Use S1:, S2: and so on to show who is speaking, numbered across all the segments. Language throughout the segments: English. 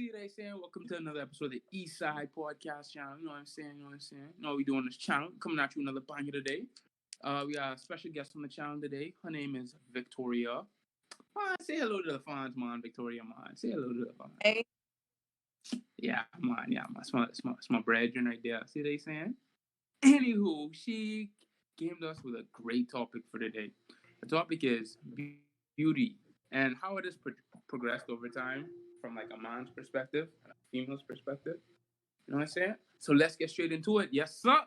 S1: see they saying? Welcome to another episode of the EASTT Podcast channel. You know what I'm saying? You know what we do on this channel. Coming at you another banger today. We got a special guest on the channel today. Her name is Victoria. Say hello to the fans, man, Victoria, man. Say hello to the fans.
S2: Hey.
S1: Yeah, man. It's my brethren right there. See what they saying? Anywho, she came to us with a great topic for today. The topic is beauty and how it has progressed over time from like a man's perspective and a female's perspective. You know what I'm saying? So let's get straight into it. Yes, sir.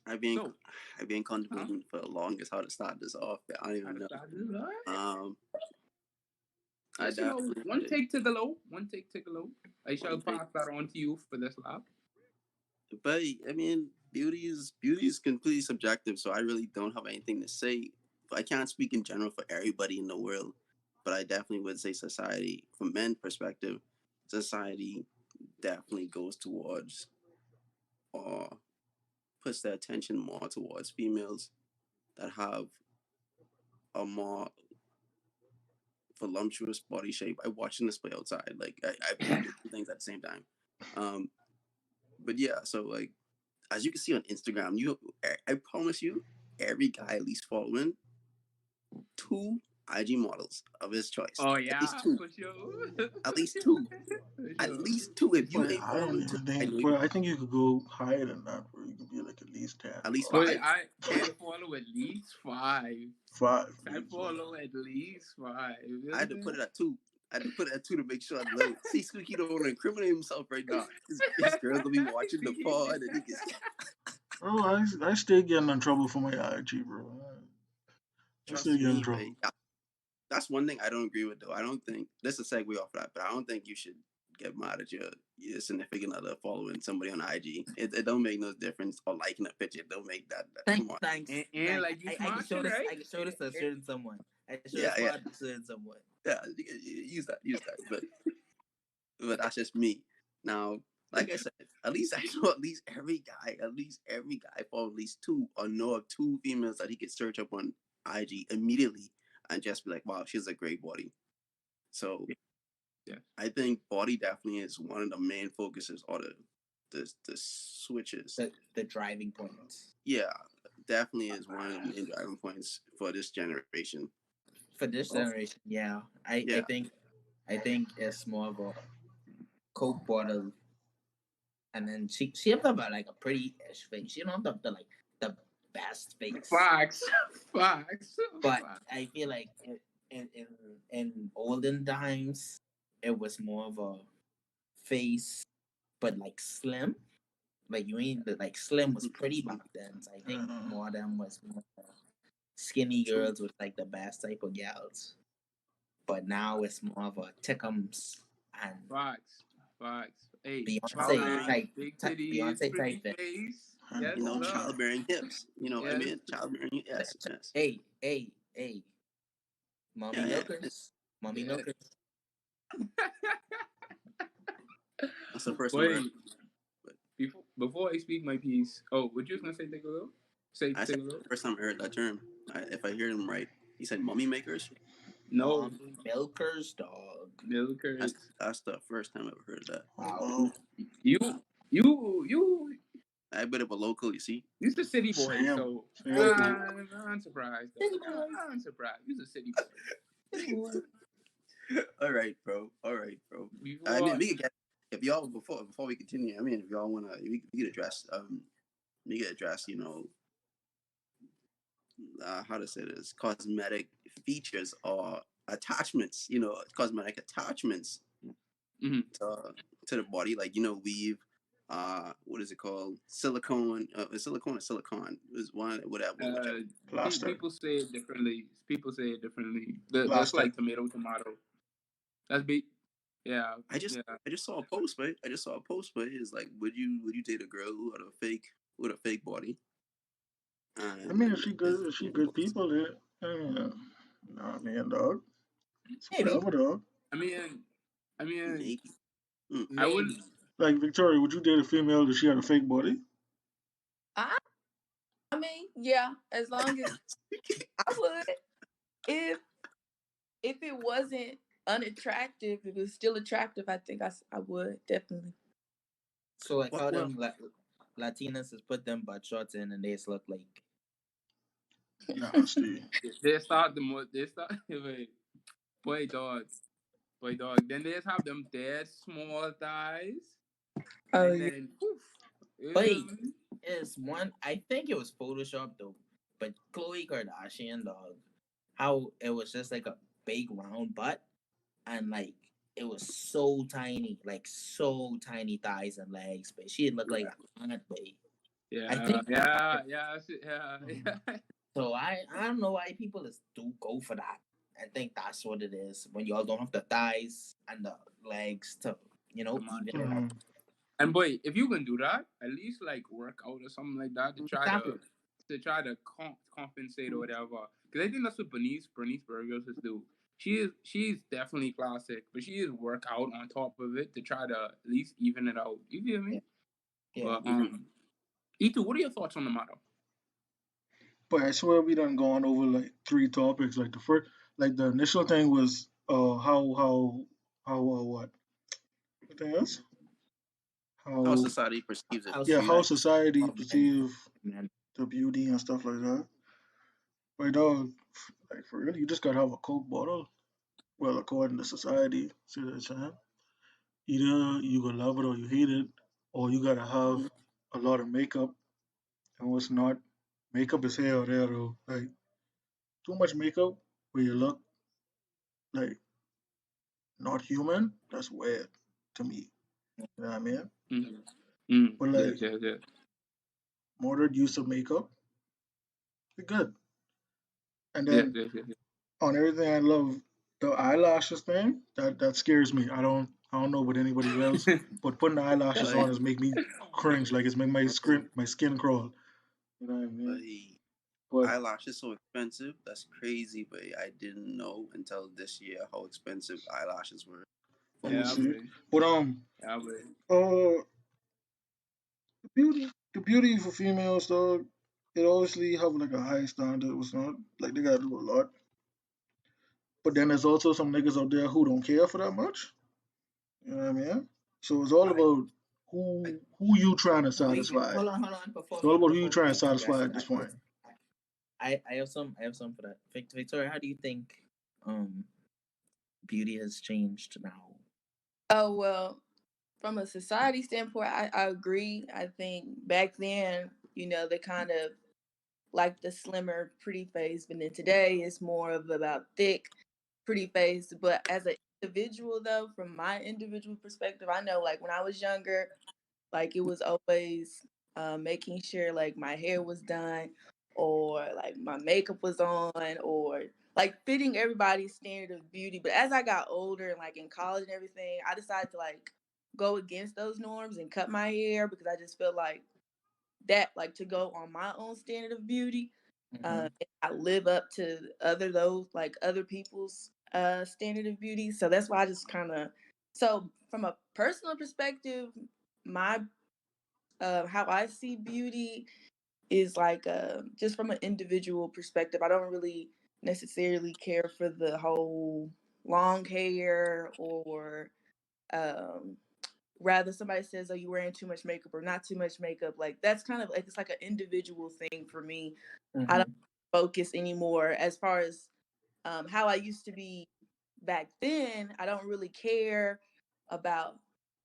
S3: I've been contemplating for the longest how to start this off, but I don't even know.
S1: I definitely one take to the low. I shall pass that on to you for this lap.
S3: But I mean, beauty is completely subjective, so I really don't have anything to say. I can't speak in general for everybody in the world, but I definitely would say society, from men's perspective, society definitely goes towards or puts their attention more towards females that have a more voluptuous body shape. I watching this play outside. Like I do two things at the same time. But yeah, so like as you can see on Instagram, I promise you, every guy at least following 2 IG models of his choice.
S1: Oh yeah,
S3: at least 2.
S1: For sure.
S3: At least 2. At least 2. If you ain't
S4: I don't
S3: following
S4: even
S3: 2,
S4: think. Well, I think you could go higher than that, where you could be like at least 10.
S3: At least
S1: 5.
S3: 5.
S1: I can follow at least 5.
S4: 5.
S1: I follow at least 5.
S3: I had to put it at 2. To make sure I know. See, Squeaky don't want to incriminate himself right now. His girls will be watching the pod and he gets.
S4: Bro, I still getting in trouble for my IG, bro.
S3: Trust me, mate. That's one thing I don't agree with, though. I don't think this is a segue off that, but I don't think you should get mad at your significant other following somebody on IG. It don't make no difference, or liking a picture. It don't make that.
S2: Thanks.
S1: And like you
S2: I can show this.
S1: right?
S2: I can show this to a certain someone. I can show
S3: this
S2: to a certain someone.
S3: Yeah, use that. But that's just me. Now, like I said, at least I know at least every guy follow at least 2 or know of 2 females that he could search up on IG immediately and just be like, wow, she has a great body. So
S1: yeah.
S3: I think body definitely is one of the main focuses or the switches.
S2: The driving points.
S3: Yeah, definitely is one of the main driving points for this generation.
S2: For this generation, yeah. I think it's more of a Coke bottle, and then she have to have like a pretty-ish face. She don't have to like the best face.
S1: Facts.
S2: But I feel like in olden times, it was more of a face, but like slim. Like you ain't like slim was pretty back then. So I think more of them was more skinny girls with like the best type of gals. But now it's more of a tickums and
S1: facts. Hey,
S2: Beyonce type
S1: face.
S3: Yes, childbearing hips. You know what I mean? Childbearing, yes.
S2: Hey. Mommy milkers.
S3: That's the first
S1: one. Before I speak my piece, what you was gonna say? Take a little.
S3: That's the first time I heard that term. If I hear them right, he said "mummy makers."
S1: No,
S2: milkers, dog.
S1: Milkers.
S3: That's the first time I ever heard that.
S2: Wow.
S1: You.
S3: I a bit of a local, you see.
S1: He's the city boy, so I'm surprised. I'm surprised. He's a city boy.
S3: All right, bro. I mean, we can get, if y'all before we continue. I mean, if y'all wanna, we can address. We can address. You know, how to say this? Cosmetic features or attachments. You know, cosmetic attachments to the body, like weave. What is it called? Silicone. Silicone or silicone is one. Whatever.
S1: People say it differently. That's like tomato. That's big. Yeah.
S3: I just saw a post, right? It's like, would you date a girl who had a fake body?
S4: I mean, if she good people, then I mean, dog. Whatever, dog.
S1: I mean,
S3: maybe.
S1: I would.
S4: Like, Victoria, would you date a female that she had a fake body?
S2: I mean, yeah, as long as I would. If it wasn't
S5: unattractive, if it was still attractive, I think I would definitely.
S2: So like how them Latinas has put them butt shots in and they just look like
S4: nasty.
S1: They start wait, boy dog. Then they just have them dead small thighs.
S5: Oh
S1: And
S5: yeah.
S1: then poof.
S2: wait, is one I think it was Photoshop though, but Khloe Kardashian dog, how it was just like a big round butt and like it was so tiny, like so tiny thighs and legs, but she looked like a ant babe. I think
S1: Yeah.
S2: so. I don't know why people just do go for that. I think that's what it is when y'all don't have the thighs and the legs to even it out.
S1: And boy, if you can do that, at least like work out or something like that to try to compensate or whatever. Because I think that's what Bernice Burgos is do. She's definitely classic, but she is work out on top of it to try to at least even it out. You feel me?
S2: Yeah.
S1: But E2, what are your thoughts on the matter?
S4: But I swear we done gone over like 3 topics. Like the first, like the initial thing was how what? What thing else?
S3: How
S4: How
S3: society perceives it.
S4: how
S2: Society
S4: society
S2: of men.
S4: perceive the beauty and stuff like that. Right, dog. Like for real, you just gotta have a Coke bottle. Well, according to society, see what I'm saying? Either you gonna love it or you hate it, or you gotta have a lot of makeup. And what's not, makeup is here or there though. Like too much makeup where you look like not human, that's weird to me. You know what I mean? But like
S1: Yes.
S4: moderate use of makeup, you're good. And
S1: Yes.
S4: then on everything I love, the eyelashes thing, that scares me. I don't know about anybody else, but putting the eyelashes
S3: But
S4: on is make me cringe. Like it's make my skin crawl. You know what I
S3: but
S4: mean? But
S3: eyelashes so expensive. That's crazy. But I didn't know until this year how expensive eyelashes were for
S4: you
S1: Yeah,
S3: women.
S4: see,
S1: boy.
S4: but
S1: Yeah, boy.
S4: uh, the beauty for females, though, it obviously have like a high standard. It was not like they gotta do a lot. But then there's also some niggas out there who don't care for that much. You know what I mean? So it's all
S2: I,
S4: about
S2: I
S4: who you trying to
S2: wait,
S4: satisfy.
S2: hold on
S4: It's
S2: before
S4: all
S2: we
S4: about who you
S2: before
S4: trying to
S2: we
S4: satisfy
S2: progress to
S4: at this
S2: that.
S4: point.
S2: I have some for that. Victoria, how do you think beauty has changed now?
S5: Oh well, from a society standpoint, I agree. I think back then, they kind of like the slimmer, pretty face, but then today it's more of about thick, pretty face. But as an individual, though, from my individual perspective, I know like when I was younger, like it was always making sure like my hair was done or like my makeup was on or like fitting everybody's standard of beauty. But as I got older and like in college and everything, I decided to like go against those norms and cut my hair because I just felt like that like to go on my own standard of beauty.
S2: Mm-hmm.
S5: I live up to other people's standard of beauty. So that's why I just kind of so from a personal perspective, my how I see beauty is like just from an individual perspective. I don't really necessarily care for the whole long hair or um, rather somebody says, "Oh, you're wearing too much makeup or not too much makeup." Like that's kind of like it's like an individual thing for me. I don't
S2: Mm-hmm.
S5: focus anymore as far as how I used to be back then. I don't really care about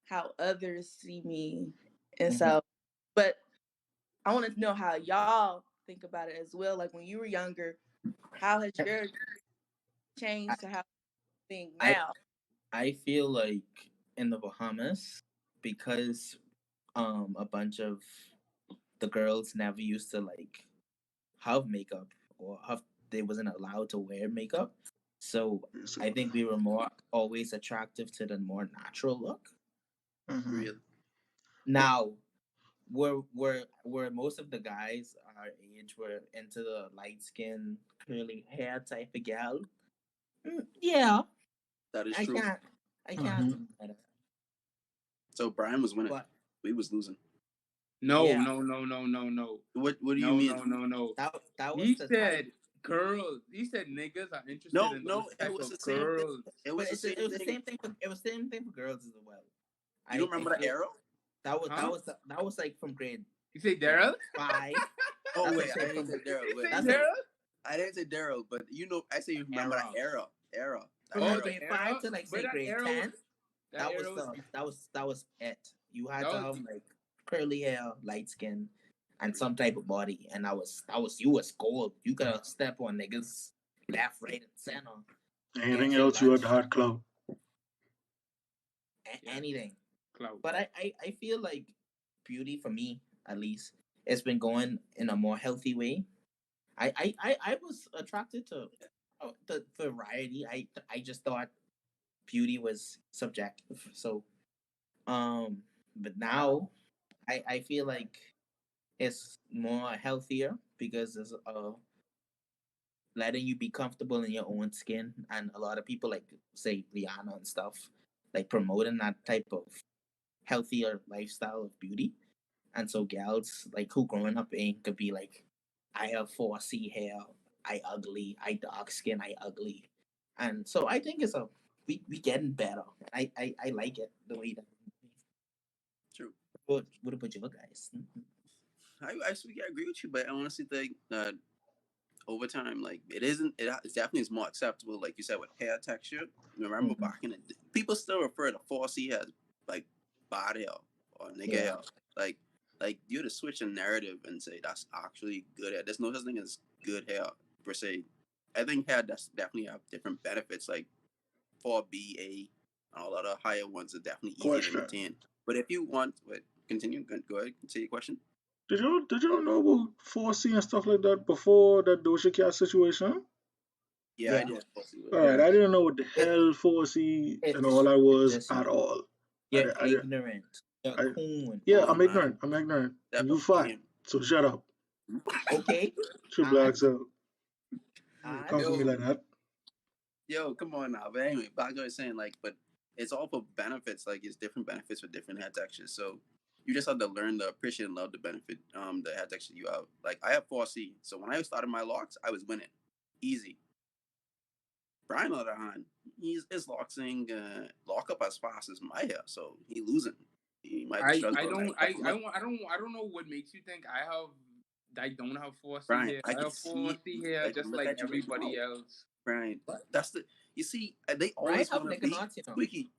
S5: how others see me, and
S2: Mm-hmm.
S5: so. But I want to know how y'all think about it as well. Like when you were younger, how has your
S2: I,
S5: changed to how you think
S2: I
S5: now?
S2: I feel like in the Bahamas because a bunch of the girls never used to like have makeup or have they wasn't allowed to wear makeup. So
S4: So,
S2: I think we were more always attractive to the more natural look.
S4: mhm.
S3: Real.
S2: Now, were most of the guys our age were into the light skin, curly hair type of gal? Yeah,
S3: That is
S2: I
S3: true.
S2: can't I can't
S4: Mhm.
S2: deny that.
S3: So Brian was winning.
S2: But
S3: We was losing.
S1: No.
S2: yeah,
S3: What do you mean?
S1: No.
S2: that was
S1: He
S2: the type.
S1: said girls. He said niggas are interested
S3: No,
S1: in
S3: no,
S1: those
S3: it
S1: type
S3: was
S1: of
S3: the same thing.
S1: girls.
S3: It was
S2: But
S3: the same
S2: it was the
S3: thing.
S2: same thing for it was the same thing for girls as well.
S3: You remember the
S2: feel
S3: arrow?
S1: Huh?
S2: that was like from grade
S1: You say Daryl?
S2: 5.
S3: Oh
S2: That's
S3: wait,
S2: like
S3: I didn't
S2: from
S3: say Daryl.
S1: You
S3: Wait,
S1: say
S2: that's
S3: no,
S2: like
S1: Daryl?
S3: I didn't say Daryl, but you know, I say you remember
S2: era.
S3: that era. That
S2: From
S1: Oh,
S2: like
S3: era.
S1: the
S2: grade 5
S1: arrow.
S2: to like
S1: But
S2: say grade 10.
S1: that
S2: That was
S1: arrow.
S2: it. You had
S1: That
S2: to
S1: was
S2: have like curly hair, light skin, and some type of body, and you was gold. You could step on niggas left, right, and center.
S4: Anything
S2: Get your
S4: else, you had
S2: lunch,
S4: the hot club.
S2: anything.
S1: clout.
S2: But I feel like beauty for me, at least, it's been going in a more healthy way. I was attracted to the variety. I just thought beauty was subjective. So but now I feel like it's more healthier because it's letting you be comfortable in your own skin, and a lot of people like say Rihanna and stuff like promoting that type of healthier lifestyle of beauty. And so gals like who growing up ain't could be like, I have 4C hair, I ugly, I dark skin, I ugly. And so I think it's we getting better. I like it the way that.
S3: True.
S2: What about you guys?
S3: I actually agree with you, but I honestly think that over time, like it's definitely is more acceptable, like you said, with hair texture. Remember
S2: Mhm.
S3: back in the people still refer to 4C as like bad hair or nigga
S2: Yeah.
S3: hair. Like you to switch a narrative and say that's actually good hair. There's no such thing as good hair per se. I think hair does definitely have different benefits, like 4B, and all other higher ones are definitely easier to
S4: Question:
S3: maintain. But if you want, wait, continue. Go ahead. Say your question.
S4: Did y'all know about 4C and stuff like that before that Doja Cat situation?
S3: Yeah, I
S2: Yeah.
S3: know what 4C was.
S4: All right, I didn't know what the
S2: It,
S4: hell 4C and all
S2: it's
S4: that was
S2: just
S4: at
S2: you.
S4: all. I,
S2: You're
S4: di- I, di-
S2: ignorant. You're
S4: I
S2: coon.
S4: yeah,
S3: Come
S4: I'm
S3: on, man.
S4: ignorant. I'm ignorant, and
S3: Step
S4: you
S3: up your
S4: fat.
S3: game.
S4: So shut up.
S2: Okay?
S4: Your black
S2: And
S4: self.
S2: and
S4: Come for me
S3: Yo,
S4: like that.
S3: come on now. But anyway, back to what I was saying, like, but it's all for benefits. Like, it's different benefits for different hair textures. So you just have to learn to appreciate and love the benefit, the hair texture you have. Like, I have 4C, so when I started my locks, I was winning, easy. Brian, on the other hand, his locks ain't lock up as fast as my hair, so he losing. He might be struggling.
S1: I don't know what makes you think I don't have 4C
S3: Brian,
S1: hair.
S3: I
S1: I
S3: can
S1: have
S3: see,
S1: 4C hair
S3: I can
S1: just
S3: look
S1: like
S3: at you right
S1: everybody
S3: now.
S1: else.
S3: Brian,
S2: what?
S3: that's the. You see, they
S2: Brian
S3: always
S2: have
S3: want to
S2: nigga
S3: be
S2: knots, you know.
S3: squeaky.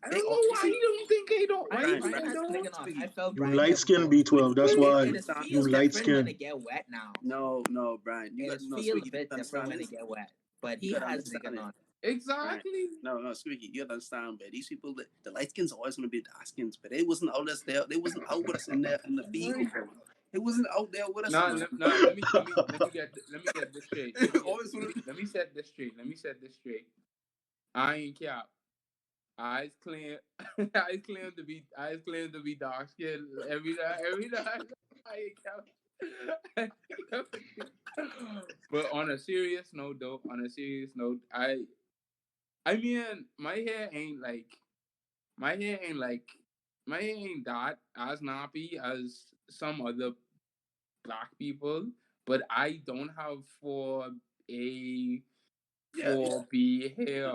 S1: I
S3: They
S1: don't
S3: all,
S1: know
S3: you
S1: why
S3: see,
S1: you don't think I don't. Why
S2: Brian
S1: you think
S2: Brian
S1: I
S2: has
S1: don't?
S2: nigga knots. I
S3: squeaky.
S2: felt
S4: You
S2: Brian
S4: light
S2: hair
S4: skin
S2: before.
S4: B12. That's
S3: Squeaky,
S4: why
S2: It
S4: you
S2: feels
S4: light
S2: different when
S4: skin.
S2: it get wet now.
S3: no, Brian, you got
S2: It
S3: no
S2: feels
S3: squeaky.
S2: a
S3: You
S2: bit different
S3: understand
S2: when it
S3: this?
S2: get wet. But
S3: You
S2: he
S3: gotta
S2: has nigga
S3: understand it,
S2: knots.
S3: Brian.
S1: Exactly.
S3: No, squeaky. You gotta understand, but these people, the light skins always gonna be dark skins, but they wasn't out us there. They wasn't out with us in there in the field. It wasn't out there with us,
S1: No,
S3: man.
S1: no. Let me get this straight.
S3: Always wanna-
S1: Let me set this straight. I ain't cap. I claim I claim to be dark skinned every night. I ain't cap. But on a serious note, though, I mean, my hair ain't like my hair ain't that as nappy as some other black people, but I don't have A
S3: Yeah, yeah.
S1: 4B hair.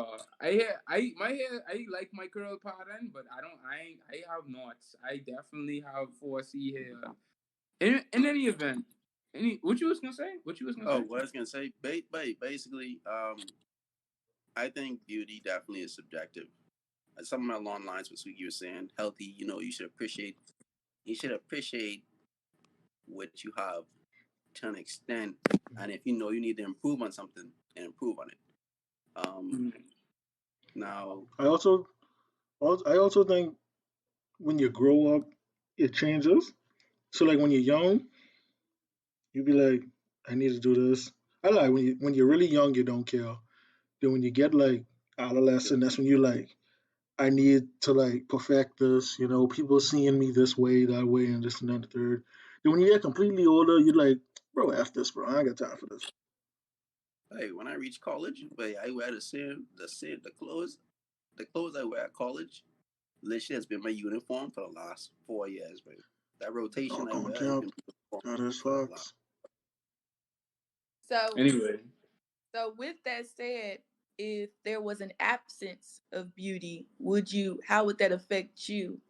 S1: My hair I like my curl pattern, but I have knots. I definitely have 4C hair. In any event, what you was gonna say?
S3: Oh, what I was gonna say, basically, I think beauty definitely is subjective. Something along the lines with what you were saying, healthy. You should appreciate. You should appreciate what you have to an extent, and if you know you need to improve on something, and improve on it. Um, now,
S4: I also think when you grow up, it changes. So like when you're young, you be like, I need to do this. I like when you're really young, you don't care. Then when you get like adolescent, that's when you like, I need to like perfect this. People seeing me this way, that way, and this and that, and the third. Then when you get completely older, you're like, bro, f this, bro. I ain't got time for this.
S3: hey, when I reach college, I wear the clothes I wear at college. Literally has been my uniform for the last 4 years, but that rotation
S4: Not
S3: I
S4: gonna
S3: wear has
S4: count.
S3: been my uniform
S4: That is
S3: for the last.
S4: facts.
S5: So
S1: Anyway,
S5: So with that said, if there was an absence of beauty, how would that affect you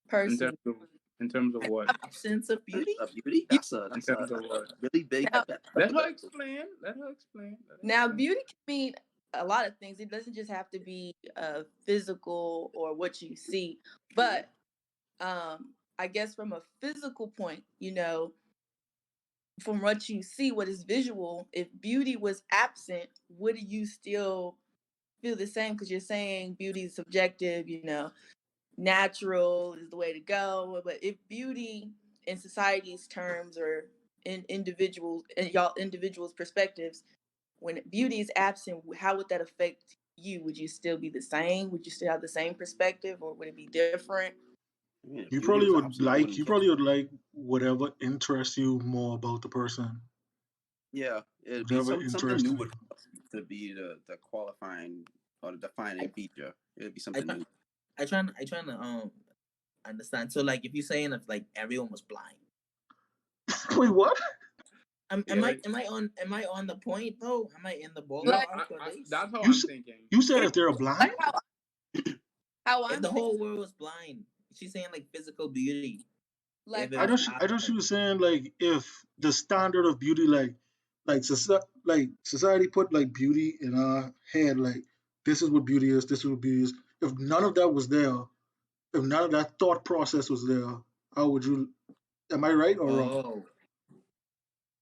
S1: In
S5: personally?
S1: terms of in terms of what?
S2: Absence of beauty?
S3: Beauty?
S5: You-
S1: In
S3: That's
S1: terms
S3: a
S1: of what?
S3: really big.
S5: Now,
S1: Let her explain. Let her explain.
S5: now beauty can mean a lot of things. It doesn't just have to be physical or what you see, but I guess from a physical point, from what you see, what is visual, if beauty was absent, would you still feel the same? Because you're saying beauty is subjective, natural is the way to go. But if beauty in society's terms or in y'all individuals' perspectives, when beauty is absent, how would that affect you? Would you still be the same? Would you still have the same perspective, or would it be different?
S3: I mean, if
S4: You
S3: beauty
S4: probably
S3: was
S4: would
S3: absent, I
S4: like
S3: wouldn't
S4: you
S3: care.
S4: probably would like whatever interests you more about the person.
S3: Yeah, it'd be
S4: Whatever
S3: something new
S4: interesting.
S3: would to be the qualifying or the defining
S2: I,
S3: feature. It'd be
S2: I
S3: something
S2: try,
S3: new.
S2: I trying to understand. So like, if you're saying if like everyone was blind,
S4: Wait, what?
S3: Yeah, like
S2: Am I on the point though? Am I in the
S1: No,
S5: Like,
S2: ballpark for this?
S1: that's how
S4: You
S1: I'm
S4: s-
S1: thinking.
S4: you said
S5: if,
S4: if they're blind?
S5: like how
S2: If
S5: I'm
S2: the
S5: saying,
S2: whole world was blind, she's saying like physical beauty. If
S5: like
S2: it
S5: how
S2: was
S4: I thought she
S2: absent.
S4: was saying like if the standard of beauty like society put like beauty in our head like this is what beauty is, this is what beauty is. If none of that was there, if none of that thought process was there, how would you? Am I right or wrong?
S2: Oh,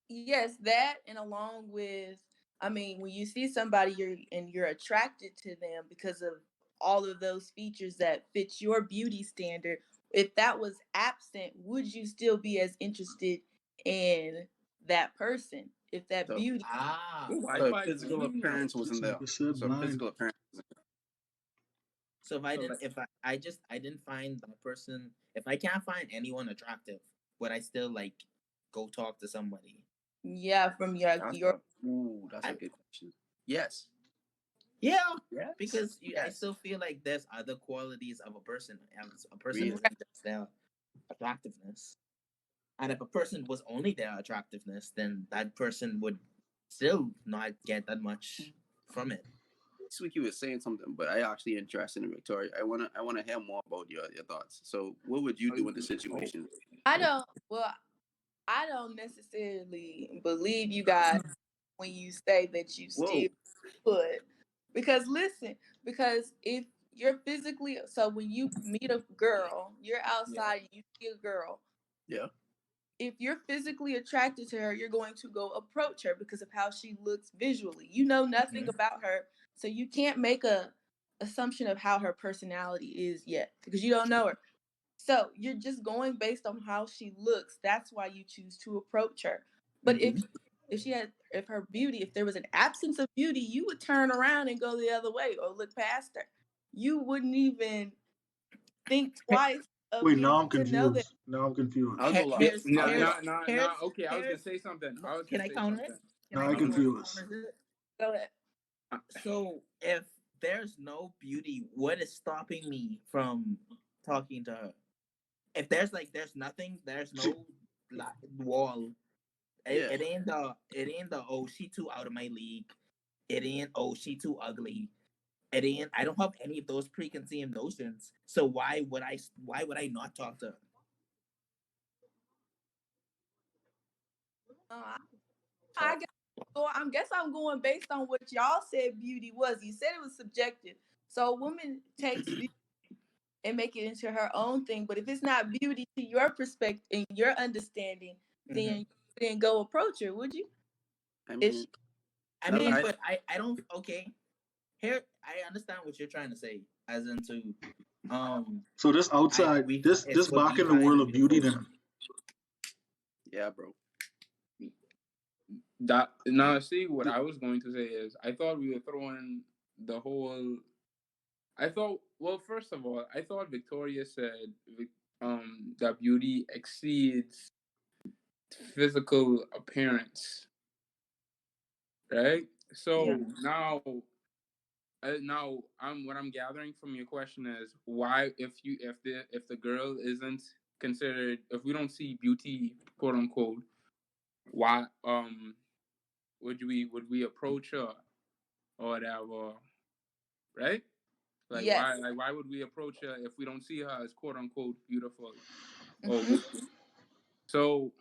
S5: yes, that, and along with, I mean, when you see somebody you're attracted to them because of all of those features that fit your beauty standard. If that was absent, would you still be as interested in that person? If that
S3: so
S5: beauty,
S1: Your
S3: so if
S1: Wi-Fi
S3: physical
S1: going out.
S3: appearance
S4: This
S3: wasn't there.
S4: nigga said
S3: So
S4: blind.
S3: physical appearance.
S2: so if I
S1: So
S2: didn't,
S1: like,
S2: if I didn't find that person, if I can't find anyone attractive, would I still like go talk to somebody?
S5: yeah, from
S3: That's a
S2: I,
S3: good question. Yes.
S2: yeah,
S3: Yes.
S2: because I
S3: Yes.
S2: still feel like there's other qualities of a person. And a person
S3: Really?
S2: isn't just their attractiveness. And if a person was only their attractiveness, then that person would still not get that much from it.
S3: This week you were saying something, but I actually interested in Victoria. I wanna hear more about your thoughts. So what would you do in this situation?
S5: I don't. Well, I don't necessarily believe you guys when you say that you
S3: Whoa.
S5: still would. Because listen, because if you're physically, so when you meet a girl, you're outside, you see a girl.
S3: Yeah.
S5: If you're physically attracted to her, you're going to go approach her because of how she looks visually. You know nothing about her, so you can't make a assumption of how her personality is yet because you don't know her. So you're just going based on how she looks. That's why you choose to approach her. But if her beauty, if there was an absence of beauty, you would turn around and go the other way or look past her. You wouldn't even think twice of
S4: Wait, now I'm
S5: to know that.
S4: confused. Now I'm confused.
S3: I'll go
S1: yeah,
S3: last. I'll go
S1: nah,
S3: last.
S1: nah, nah.
S2: Here's
S1: Okay, I was gonna
S2: here's
S1: say something. I was
S2: can
S1: gonna
S2: I
S1: say
S2: counter it?
S1: something.
S2: Can
S4: Now
S2: I
S4: I'm
S2: counter
S4: confused.
S2: it?
S5: Go ahead.
S2: So if there's no beauty, what is stopping me from talking to her? If there's nothing, there's
S4: See,
S2: no wall.
S3: Yeah.
S2: It ain't the oh she too out of my league. It ain't oh she too ugly. It ain't I don't have any of those preconceived notions. So why would I not talk to her?
S5: Uh, I
S2: Talk.
S5: guess I'm going based on what y'all said beauty was. You said it was subjective. So a woman takes beauty and make it into her own thing. But if it's not beauty to your perspective and your understanding, then go approach her, would you?
S3: I
S5: If
S3: mean,
S5: she,
S2: I
S3: I,
S2: mean,
S3: I
S2: but I don't okay. Here I understand what you're trying to say, as into
S4: so this
S2: I
S4: outside,
S2: we it's
S4: this
S2: what
S4: back
S2: we
S4: in the
S2: find
S4: world of beauty
S2: beautiful.
S4: then.
S3: yeah, bro.
S1: That now, see what I was going to say is I thought we were throwing the whole. I thought, well, first of all, I thought Victoria said that beauty exceeds physical appearance, right?
S5: yeah.
S1: So now I'm what I'm gathering from your question is why if the girl isn't considered, if we don't see beauty, quote unquote, why would we approach her or whatever, right? Like
S5: Yes.
S1: why would we approach her if we don't see her as quote unquote beautiful or
S5: Mhm.
S1: so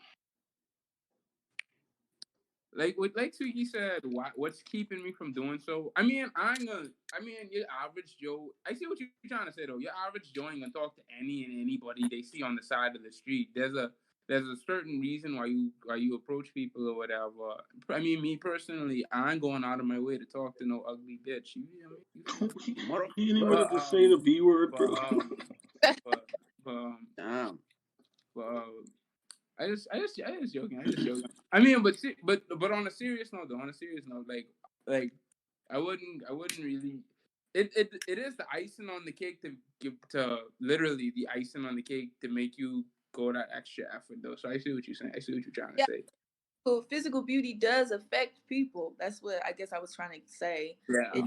S1: like Twiggy said, what's keeping me from doing so? I mean, your average Joe. I see what you're trying to say though. Your average Joe ain't gonna talk to anybody they see on the side of the street. There's a certain reason why you approach people or whatever. I mean, me personally, I ain't going out of my way to talk to no ugly bitch. You hear me? You feel me?
S3: Mother-
S4: You ain't
S1: But
S4: wanted to say the B word,
S1: but
S4: bro.
S1: but but
S3: Damn.
S1: but I just joking. I just joking. I mean, but on a serious note, though, like I wouldn't really. It is the icing on the cake to give to literally the icing on the cake to make you go that extra effort though. So I see what you're saying. I see what you're trying to say.
S5: Well, physical beauty does affect people. That's what I guess I was trying to say.
S1: Yeah.
S5: It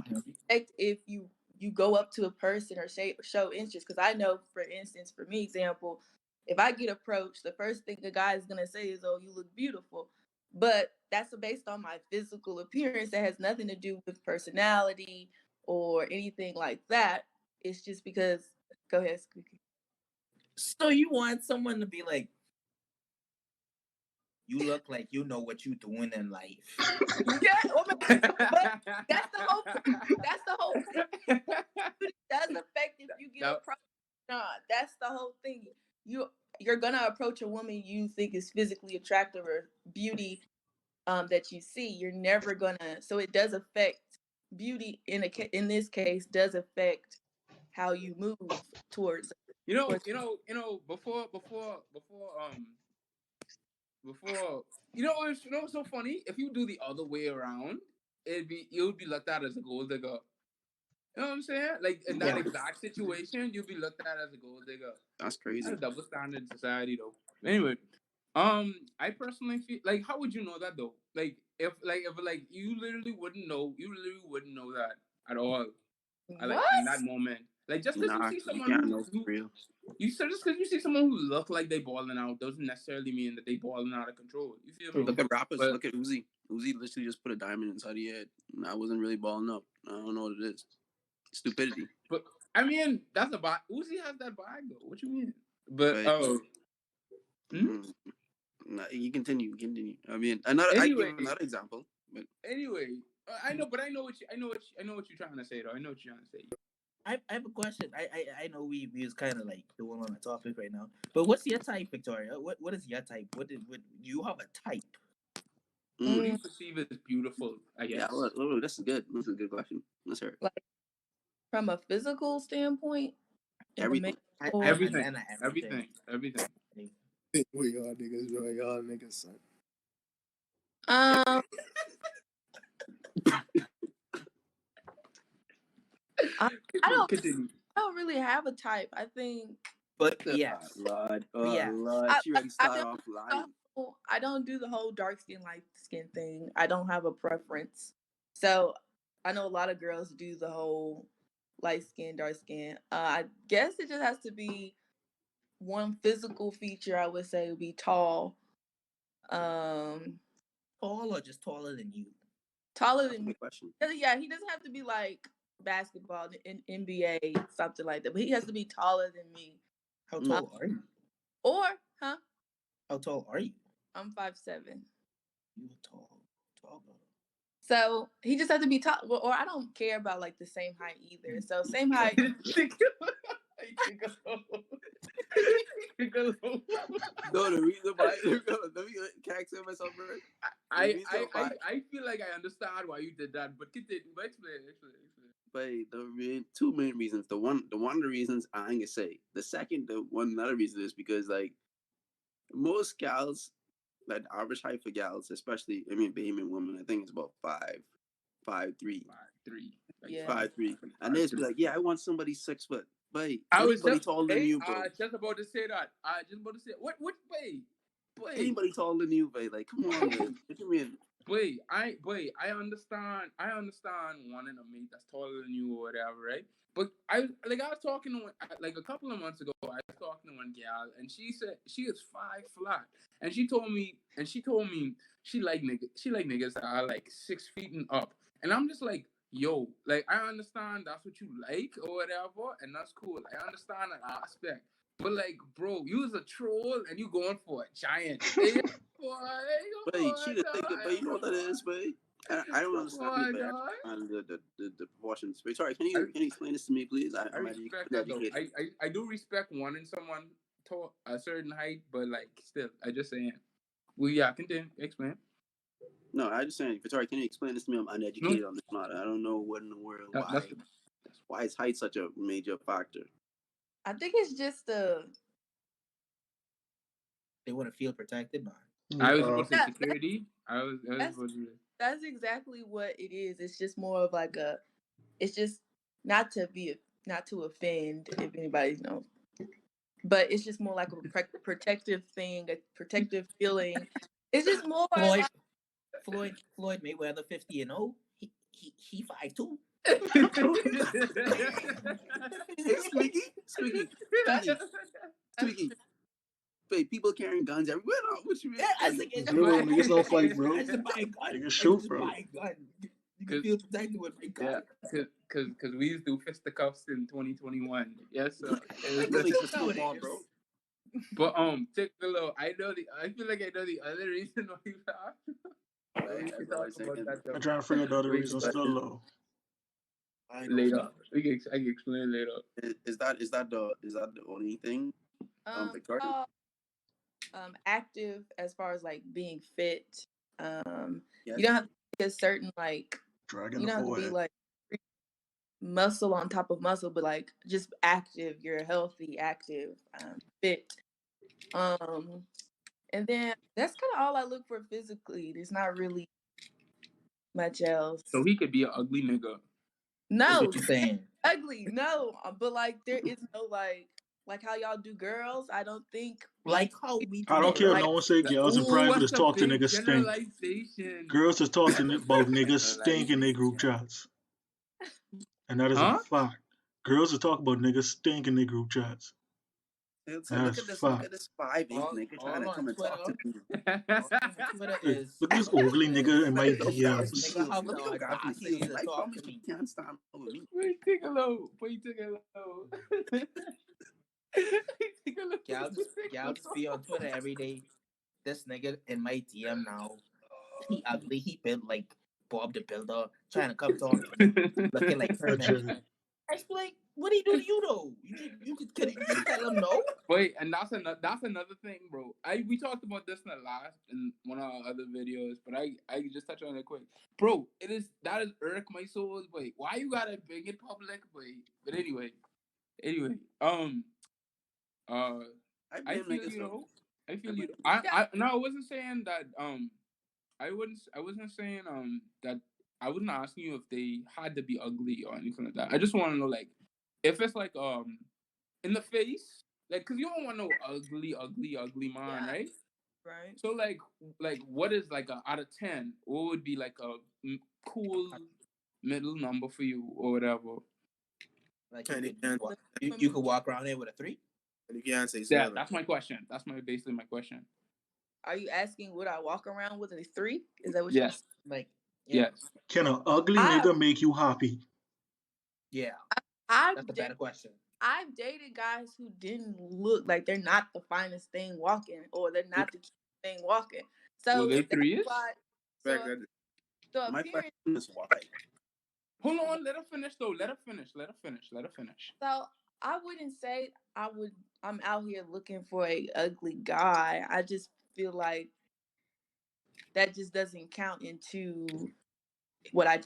S5: affect if you go up to a person or show interest. Because I know, for instance, for me, example, if I get approached, the first thing a guy is gonna say is, "Oh, you look beautiful," but that's based on my physical appearance. That has nothing to do with personality or anything like that. It's just because. Go ahead, Squeaky.
S2: So you want someone to be like, you look like you know what you're doing in life.
S5: Yeah, but that's the whole point. That's the whole point. It does affect if you get approached or not. That's the whole thing. You're gonna approach a woman you think is physically attractive or beauty that you see. You're never gonna. So it does affect beauty in this case does affect how you move towards.
S1: Before what's so funny? If you do the other way around, it would be looked at as a gold digger. You know what I'm saying? Like in that exact situation, you'll be looked at as a gold digger.
S3: That's
S1: That's
S3: crazy.
S1: a double standard in society, though. Anyway, I personally feel like, how would you know that though? If you literally wouldn't know that at all. Like in that moment, like just because you
S3: Nah,
S1: see
S3: you
S1: someone
S3: can't know for
S1: who
S3: real.
S1: just because you see someone who look like they balling out doesn't necessarily mean that they balling out of control. You feel me?
S3: Look at rappers.
S1: But
S3: Look at Uzi. Uzi literally just put a diamond inside the head. And I wasn't really balling up. I don't know what it is. Stupidity.
S1: but I mean that's a bag. Uzi has that bag though. What you mean? But
S3: But nah, you continue. I mean, I give
S1: anyway,
S3: another example. But
S1: I know, but I know what you're trying to say though. I know what you're trying to say.
S2: I have a question. I know we was kind of like doing on a topic right now, but what's your type, Victoria? What is your type? What do you have a type?
S1: What do you perceive as beautiful? I guess.
S3: Yeah, look, this is good. This is a good question. Let's hear it.
S5: Like from a physical standpoint,
S3: Everything.
S1: Everything.
S6: We all niggas, son.
S5: I don't really have a type. I think,
S2: but yes,
S3: Lord,
S2: yeah.
S3: Lord, she already started off lying.
S5: I don't do the whole dark skin, light skin thing. I don't have a preference. So I know a lot of girls do the whole light skin, dark skin. I guess it just has to be one physical feature. I would say would be tall.
S2: Tall or just taller than you?
S5: Taller than me.
S3: Question.
S5: Yeah, he doesn't have to be like basketball in NBA, something like that. But he has to be taller than me.
S2: How tall are you?
S5: Or,
S2: How tall are you?
S5: I'm 5'7".
S2: You tall girl.
S5: So he just has to be tall. Well, or I don't care about like the same height either. So same height.
S3: No, the reason why. Let me character myself first.
S1: I feel like I understand why you did that, but continue. Explain.
S3: But two main reasons. The one of the reasons I ain't gonna say. Another reason is because like most gals, like the average height for gals, especially Bahamian women, I think it's about 5'3".
S1: 5'3".
S5: Yeah.
S3: 5'3". And they just be like, yeah, I want somebody 6 foot. But
S1: I was
S3: anybody taller than you, bro.
S1: just about to say that. What?
S3: Anybody taller than you, babe. Like, come on, man. What you mean?
S1: I understand. I understand wanting a mate that's taller than you or whatever, right? But I was talking to like a couple of months ago. I was talking to one gal, and she said she is 5 flat, and she told me she like niggas that are like 6 feet and up, and I'm just like, yo, like I understand that's what you like or whatever, and that's cool. I understand that aspect, but like, bro, you was a troll and you going for a giant.
S3: But she the thing, but you know what that is, but I don't understand it, but I understand the proportions. Wait, sorry, can you explain this to me, please?
S1: I respect that though. I do respect wanting someone to a certain height, but like still, I just saying. Well, yeah, continue. Explain.
S3: No, I just saying, Victoria, can you explain this to me? I'm uneducated on this matter. I don't know what in the world, why is height such a major factor?
S5: I think it's just
S2: they want to feel protected by.
S1: I was supposed to say security.
S5: That's exactly what it is. It's just more of like it's just not to offend if anybody knows, but it's just more like a protective thing, a protective feeling. It's just more like
S2: Floyd Mayweather 50-0. He 5'2".
S3: Squeaky. Wait, people carrying guns everywhere. What you mean?
S2: Yeah, I think it's
S4: bro, niggas don't fight, bro.
S2: I just buy a gun.
S4: Niggas shoot, bro.
S2: Buy a gun. You can feel protected with my gun.
S1: Yeah, because we used to do fisticuffs in 2021. Yes, sir.
S3: Bro.
S1: But take a look. I feel like I know the other reason why you laughed.
S4: I'm trying to figure out the other reason still low.
S1: Later, I can explain later.
S3: Is that the only thing? Victoria?
S5: Active as far as like being fit.
S3: Yes.
S5: You don't have to be a certain like.
S4: Dragging
S5: you don't have to be
S4: forehead.
S5: like muscle on top of muscle, but like just active. You're healthy, active, fit. And then that's kind of all I look for physically. There's not really much else.
S1: So he could be an ugly nigga.
S5: No,
S2: what you saying?
S5: Ugly, no. But like there is no like how y'all do girls. I don't think
S2: like how we.
S4: I don't care.
S5: Like,
S4: No one say girls in private just talk to niggas stink. Girls just talk to about niggas stink in their group chats, and that is a fact. Girls just talk about niggas stink in their group chats.
S3: Look at this 5'8" nigga trying to come and talk to me.
S2: Look
S4: at this ugly nigga in my DMs.
S3: You can't stand over me.
S1: Wait, take a low.
S2: Y'all just be on Twitter every day. This nigga in my DM now. He ugly. He built like Bob the Builder, trying to come talk to me, looking like Herman. I was like, what do you do to you though? You could just tell him no.
S1: Wait, and that's another thing, bro. We talked about this in one of our other videos, but I just touch on it quick, bro. That is irk my soul. Wait, why you gotta bring it public? Wait, but anyway, I feel you know. I feel you. I wasn't saying that. I wasn't saying that. I wasn't asking you if they had to be ugly or anything like that. I just want to know like if it's like in the face, like because you don't want no ugly man, right?
S5: Right.
S1: So like what is like a out of 10? What would be like a cool middle number for you or whatever?
S2: Like you could walk around here with a 3.
S6: You can't say
S1: 7. That's my question. That's basically my question.
S5: Are you asking would I walk around with a 3? Is that what you're
S2: like?
S1: Yeah.
S2: Yes.
S4: Can an ugly nigga make you happy?
S2: Yeah. That's a better question.
S5: I've dated guys who didn't look like they're not the finest thing walking, or they're not the cutest thing walking. So
S1: they 3
S3: my question is why.
S1: Hold on, let her finish though. Let her finish.
S5: So I wouldn't say I'm out here looking for a ugly guy. I just feel like that just doesn't count into what I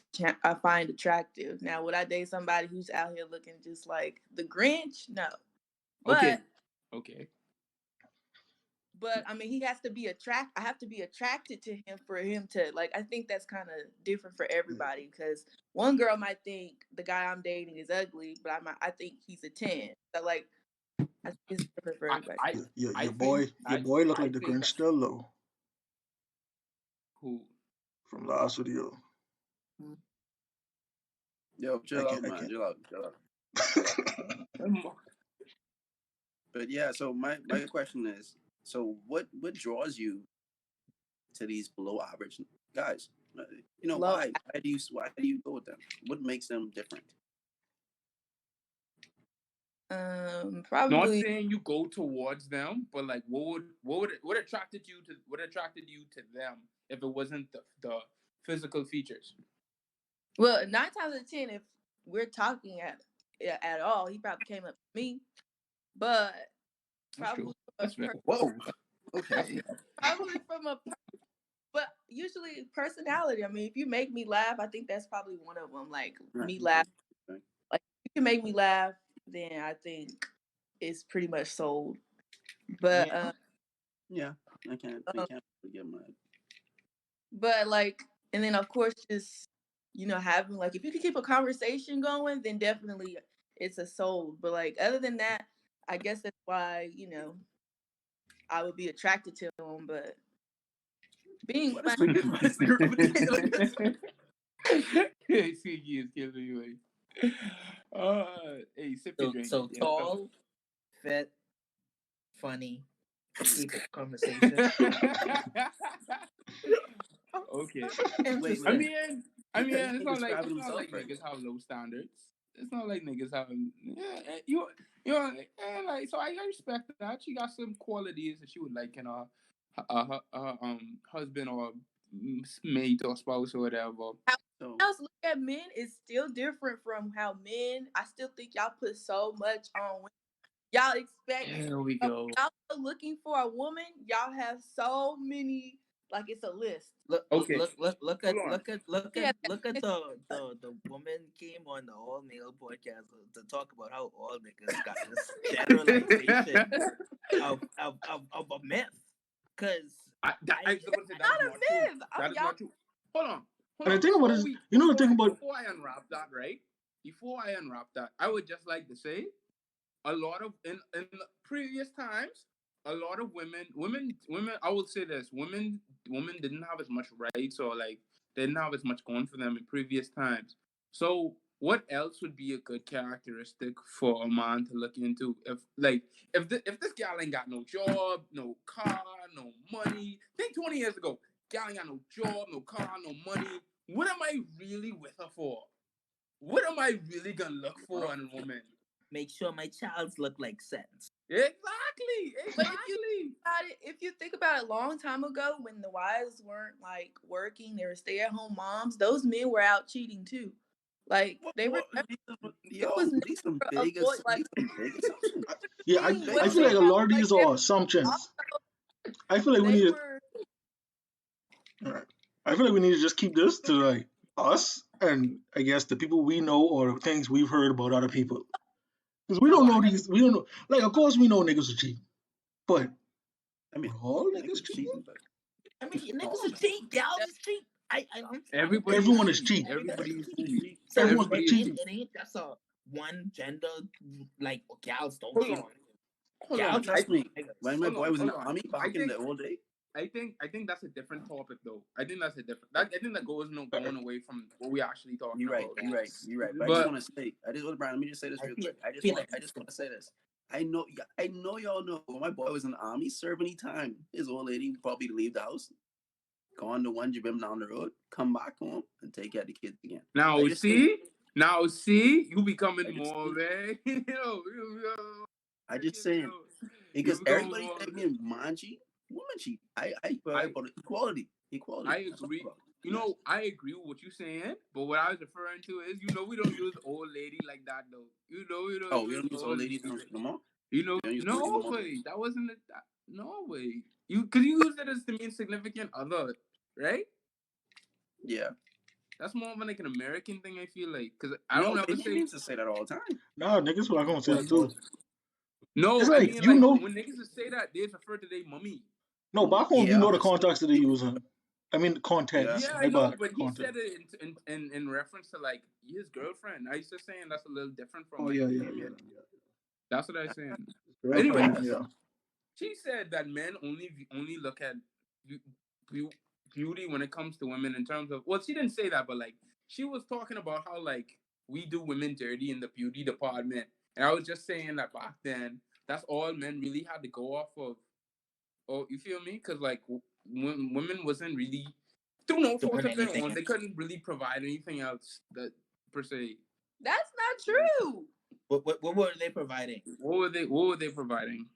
S5: find attractive. Now, would I date somebody who's out here looking just like the Grinch? No. But
S1: okay.
S5: But I mean, he has to be I have to be attracted to him for him to like. I think that's kind of different for everybody because one girl might think the guy I'm dating is ugly, but I think he's a 10. So like, I think it's different for everybody.
S4: Your boy look like the Grinch still though.
S1: Who?
S4: from last video.
S3: Yo, chill out, man. Chill out. But yeah, so my question is, so what draws you to these below average guys? Why do you go with them? What makes them different?
S5: Probably.
S1: Not saying you go towards them, but like, what attracted you to them if it wasn't the physical features?
S5: Well, 9 times out of 10, if we're talking at all, he probably came up to me. But probably
S1: That's true.
S3: Whoa. Okay.
S5: Probably from but usually personality. I mean, if you make me laugh, I think that's probably one of them. Like me laugh.
S3: Right.
S5: Like if you can make me laugh, then I think it's pretty much sold. But
S3: yeah, I can't get mad.
S5: But like, and then of course, just having like, if you can keep a conversation going, then definitely it's a sold. But like, other than that, I guess that's why I would be attracted to him. But being funny.
S1: Hey, sip your drink.
S2: So tall, fit, funny, keep a conversation.
S1: Okay.
S3: Wait,
S1: I mean, it's not like
S3: right
S1: niggas have low standards. It's not like niggas have like, so I respect that. She got some qualities that she would like in her husband or mate or spouse or whatever.
S5: How else look at men is still different from how men. I still think y'all put so much on women. Y'all expect.
S1: Here we go.
S5: Y'all looking for a woman. Y'all have so many. Like it's a list.
S2: Look at the woman came on the all male podcast to talk about how all niggas got this generalization of a myth. Cause
S1: that is not true. That is not true. Hold on.
S4: And the thing about it is, the thing about
S1: before I unwrap that, right? Before I unwrap that, I would just like to say, a lot of in previous times, a lot of women. I would say this: women didn't have as much rights, or like they didn't have as much going for them in previous times. So, what else would be a good characteristic for a man to look into? If this gal ain't got no job, no car, no money. Think 20 years ago, gal ain't got no job, no car, no money. What am I really with her for? What am I really gonna look for in a woman?
S2: Make sure my child's look like sense.
S1: Exactly.
S5: But if you think about it, a long time ago when the wives weren't like working, they were stay-at-home moms. Those men were out cheating too. Like they were.
S3: These some big assumptions.
S4: Yeah, I feel like a lot of these are assumptions. I feel like we need. I feel like we need to just keep this to like us and I guess the people we know or things we've heard about other people. Because we don't know these. We don't know. Like, of course, we know niggas are cheating, but
S3: I mean,
S4: all niggas cheating.
S2: I mean, niggas are cheating. Gals is cheating.
S4: Everyone is cheating.
S1: Everybody's cheating.
S4: Everyone's
S2: cheating. It ain't just a one gender. Like gals don't cheat on.
S3: Gals, trust me. When my boy was in the army back in the old days.
S1: I think that's a different topic though. I think that's a different. I think that goes going away from what we actually talking about.
S3: You're right. But I just want to say, Brian, let me just say this real quick. I just want to say this. I know y'all know when my boy was in the army, serve any time. His old lady would probably leave the house, go on to one jibim down the road, come back home, and take care of the kids again.
S1: Now see, you becoming more man.
S3: I just saying because everybody said me man cheat. Woman cheat. I about equality.
S1: I agree. I agree with what you're saying, but what I was referring to is, we don't use old lady like that though. We don't.
S3: Oh, we don't use old ladies no more.
S1: No way. That wasn't it. No way. Because you use it as to mean significant other, right?
S3: Yeah.
S1: That's more of like an American thing. I feel like because I don't ever
S3: say that all the time.
S4: Nah, niggas are gonna say that too.
S1: No,
S4: it's
S1: I
S4: like,
S1: mean, when niggas say that, they refer to their mummy.
S4: No, back home, you know the context that they use. I mean, the context.
S1: Yeah, I know, but he said it in reference to like his girlfriend. I used to saying that's a little different from. Yeah. That's what I was saying. Anyway, she said that men only look at beauty when it comes to women in terms of, well, she didn't say that, but like she was talking about how like we do women dirty in the beauty department, and I was just saying that back then that's all men really had to go off of. Oh, you feel me? Because like women wasn't really, through no fault
S2: Doing
S1: of their
S2: anything
S1: own, they
S2: else.
S1: couldn't really provide anything else that per se.
S5: That's not true.
S2: What were they providing?
S1: What were they providing?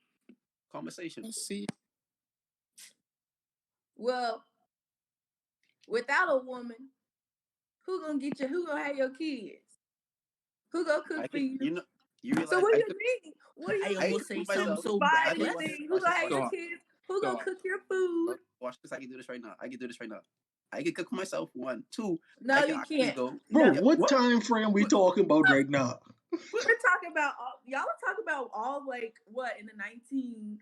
S3: Conversation.
S6: See,
S5: Well, without a woman, who gonna get you? Who gonna have your kids? Who gonna
S3: I
S5: cook for
S3: could,
S5: you?
S3: you know, you realize
S5: So what
S3: I
S5: do
S3: could,
S5: you mean? What do
S2: I
S5: you
S3: I
S5: mean?
S3: could
S2: almost
S3: cook
S2: say
S5: You
S2: something
S3: myself.
S5: can't
S2: so
S5: provide
S3: I could
S2: bad.
S3: watch.
S5: anything. Who
S3: Watch
S5: gonna
S3: this.
S5: have your
S1: Stop.
S5: kids? Who gonna
S1: Stop.
S5: cook your food?
S3: Watch this. I can do this right now. I can do this right now. I can cook for myself. 1, 2.
S5: No,
S3: I can
S5: you
S3: actually
S5: can't.
S3: go.
S4: Bro,
S5: No,
S3: Yeah.
S4: what
S3: What?
S4: time frame we
S3: What?
S4: talking about right now?
S5: we're talking about y'all are talking about all like what in the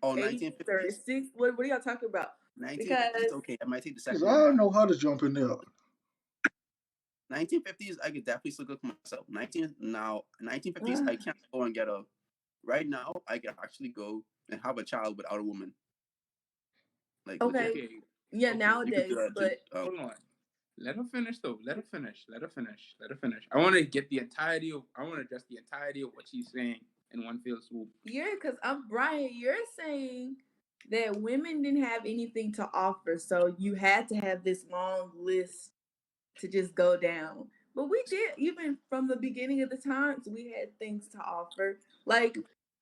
S3: Oh,
S5: 1980s or
S3: 1950s.
S5: 60s. What are y'all talking about?
S3: 1950s.
S5: Because
S3: Okay, I might take the
S4: Because
S3: second
S4: I
S3: one
S4: don't
S3: back.
S4: know how to jump in there.
S3: 1950s, I could definitely still cook for myself. 1950s, I can't go and get a. Right now, I can actually go and have a child without a woman. Like legit.
S5: okay,
S1: Okay.
S5: yeah,
S1: Okay.
S3: You could do
S5: nowadays,
S3: that.
S5: but
S1: Hold on. Let her finish though. Let her finish. Let her finish. Let her finish. I want to get the entirety of. I want to address the entirety of what she's saying in one fell swoop.
S5: because I'm Brian. You're saying that women didn't have anything to offer, so you had to have this long list to just go down. But we did, even from the beginning of the times, we had things to offer. Like,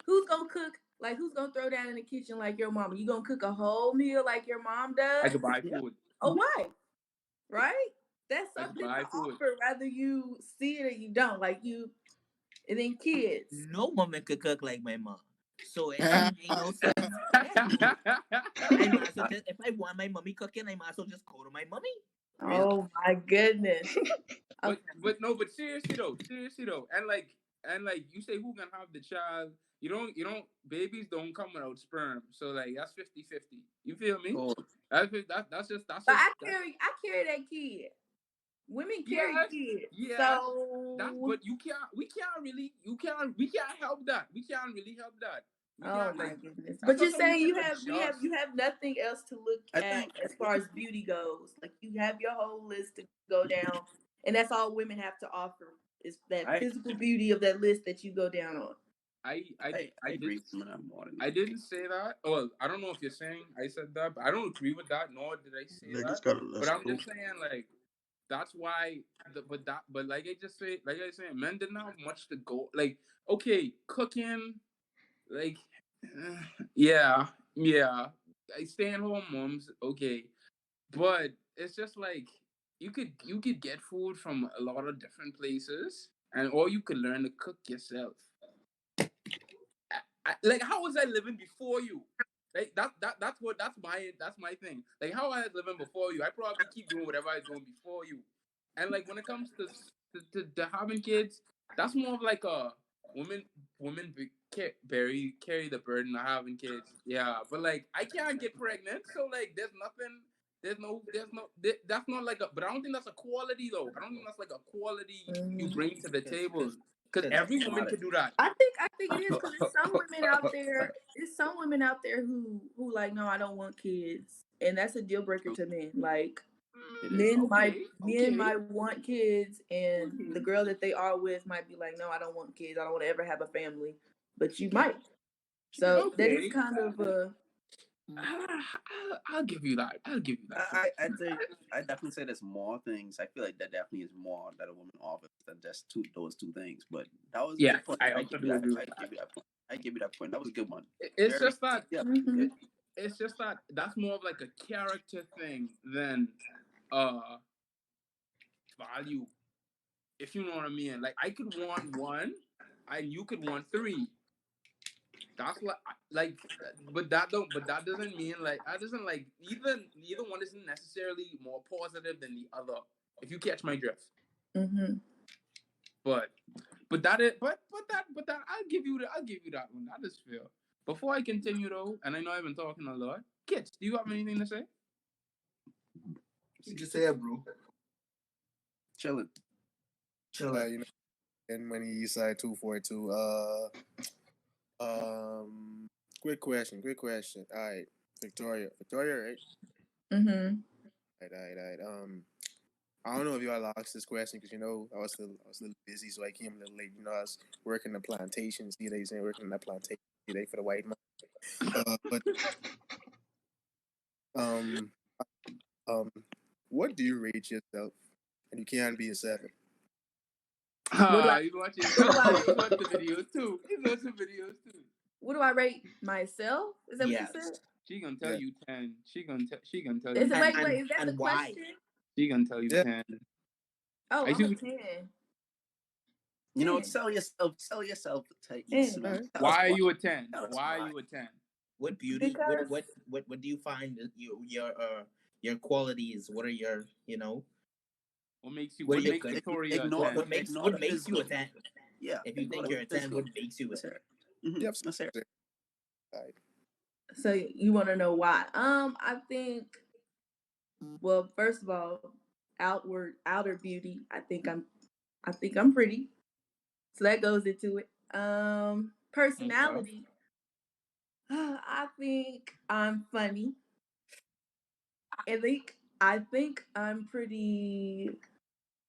S5: who's gonna cook? Like, who's gonna throw down in the kitchen like your mama? You gonna cook a whole meal like your mom
S1: I
S5: does?
S1: could buy
S3: Yeah.
S1: food.
S5: A wife, right? That's
S1: I could
S5: something to
S1: buy food.
S5: offer, whether you see it or you don't. Like you, and then kids.
S2: no woman could cook like my mom. So it ain't no sense. Yeah. I might as well just, if I want my mommy cooking, I might as well just go to my mommy.
S3: Real.
S5: Oh my goodness. Okay.
S1: but seriously though, and like you say, who can have the child? You don't babies don't come without sperm, so like that's 50-50. You feel me?
S3: Cool.
S1: That's just
S5: But I carry that kid. Women carry
S1: yes,
S5: kids.
S1: yes. That's
S5: So
S1: but we can't help that. We can't really help that. We
S5: oh
S1: can't
S5: my
S1: like
S5: goodness.
S1: that's
S5: But you're
S1: something we
S5: saying
S1: can
S5: you
S1: adjust.
S5: have nothing else to look
S3: I
S5: at
S3: think.
S5: as far as beauty goes. Like you have your whole list to go down, and that's all women have to offer is that
S3: I
S5: physical beauty of that list that you go down on.
S3: I
S1: I
S3: agree
S1: did
S3: with women have more than
S1: I didn't say that. Well, I don't know if you're saying I said that, but I don't agree with that. Nor did I say
S4: Niggas
S1: that.
S4: got a
S1: But
S4: list
S1: I'm
S4: too.
S1: just saying, like, that's why. But like I just say, like I said, men didn't have much to go. Like, okay, cooking, like, yeah, yeah. Staying home moms, okay, but it's just like you could get food from a lot of different places, and or you could learn to cook yourself. Like how was I living before you? Like that's my thing. Like how I was living before you, I probably keep doing whatever I was doing before you. And like when it comes to having kids, that's more of like a woman carry the burden of having kids. Yeah, but like I can't get pregnant, so like there's nothing. That's not like a. But I don't think that's a quality though. I don't think that's like a quality you bring to the table. Because
S3: because
S1: every
S3: it's
S1: woman
S3: not
S1: can do that.
S5: I think it is because there's some women out there. There's some women out there who like, no, I don't want kids, and that's a deal breaker to men. Like
S3: it is.
S5: men
S1: Okay.
S5: might want kids, and the girl that they are with might be like, no, I don't want kids. I don't want to ever have a family, but you might. So that is
S1: Okay.
S5: kind of a
S1: I'll give you that. I'll give you that.
S3: I'd say I definitely say there's more things. I feel like there definitely is more that a woman offers than just those two things. But that was a
S1: Yeah,
S3: good point.
S1: I
S3: I
S1: also
S3: give you
S1: do
S3: that.
S1: agree with
S3: I
S1: that.
S3: give you that point. I give you that point. That was a good one.
S1: It's
S3: Very
S1: just that
S3: yeah.
S5: mhm.
S1: it's just that that's more of like a character thing than uh value. If you know what I mean. Like I could want one, and you could want three. That's like, but that doesn't mean like that doesn't like neither one isn't necessarily more positive than the other. If you catch my drift.
S5: Mhm.
S1: But that is but that I'll give you that one. That is fair. Before I continue though, and I know I've been talking a lot. Kids, do you have anything to say?
S2: You just say it, bro.
S3: Chilling.
S2: Chilling.
S6: you know, and when he side 242, quick question. All right, Victoria, right?
S5: Mhm.
S6: Right. I don't know if y'all asked this question because I was a little busy, so I came a little late. I was working the plantation. See, they saying working in that plantation today for the white man. But um, what do you rate yourself? And you can't be a 7.
S1: He's watching. He's watching the videos too. He's watching videos too.
S5: What do I rate myself? Is that what you said?
S1: She gonna tell you 10. She gonna tell you.
S5: Wait, is that the
S2: why?
S5: question?
S1: She gonna tell you 10.
S5: Oh, I'm a 10.
S3: Sell yourself to each.
S1: Why are you a 10? Why are you a 10?
S2: What beauty?
S5: Because
S2: What do you find your qualities? What are your
S1: What makes you?
S2: What
S1: What
S2: are
S1: makes
S2: your
S1: Victoria a 10?
S2: what makes you a 10?
S3: Yeah.
S2: If you think you're a 10, what makes you a 10?
S3: Let's hear it.
S5: So you want to know why? I think. Well, first of all, outer beauty. I think I'm pretty. So that goes into it. Personality. I think I'm funny. I think I'm pretty.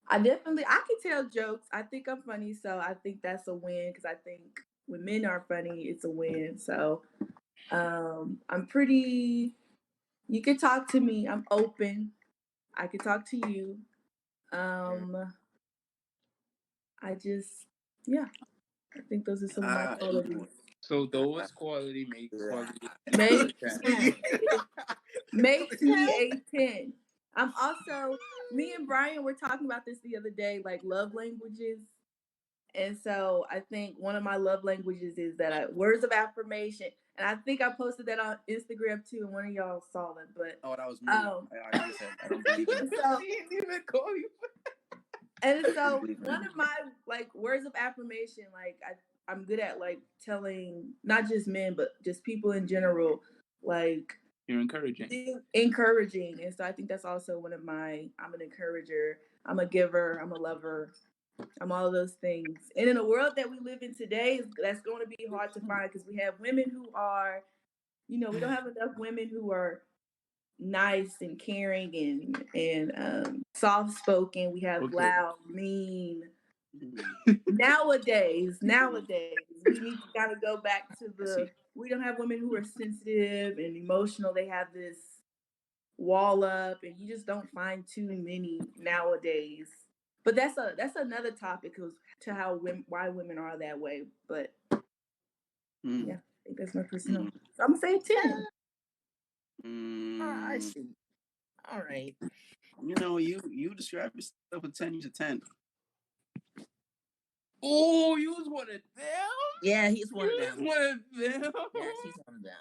S5: I can tell jokes. I think I'm funny, so I think that's a win because I think when men are funny, it's a win. So I'm pretty. You can talk to me. I'm open. I can talk to you. I think those are some of my qualities.
S1: So those quality makes
S5: Makes me a 10. I'm also, me and Brian were talking about this the other day, like love languages. And so I think one of my love languages is that words of affirmation. And I think I posted that on Instagram too, and one of y'all saw it. But
S3: that was me. I said I don't believe in it.
S5: So,
S1: she didn't even call you.
S5: And so one of my words of affirmation, I'm good at telling not just men but just people in general,
S1: you're encouraging.
S5: And so I think that's also one of I'm an encourager, I'm a giver, I'm a lover, I'm all of those things. And in the world that we live in today, that's going to be hard to find because we have women who are, we don't have enough women who are nice and caring and soft spoken. We have loud, mean. Nowadays, we need to kind of go back to we don't have women who are sensitive and emotional. They have this wall up, and you just don't find too many nowadays. But that's another topic why women are that way. But yeah, I think that's my personality. So I'm gonna say
S2: 10. I see. All right.
S3: You describe yourself a 10. He's a 10.
S1: Oh, you was one of them?
S2: Yeah, he's one of them.
S1: One of them?
S2: Yes, he's one of them.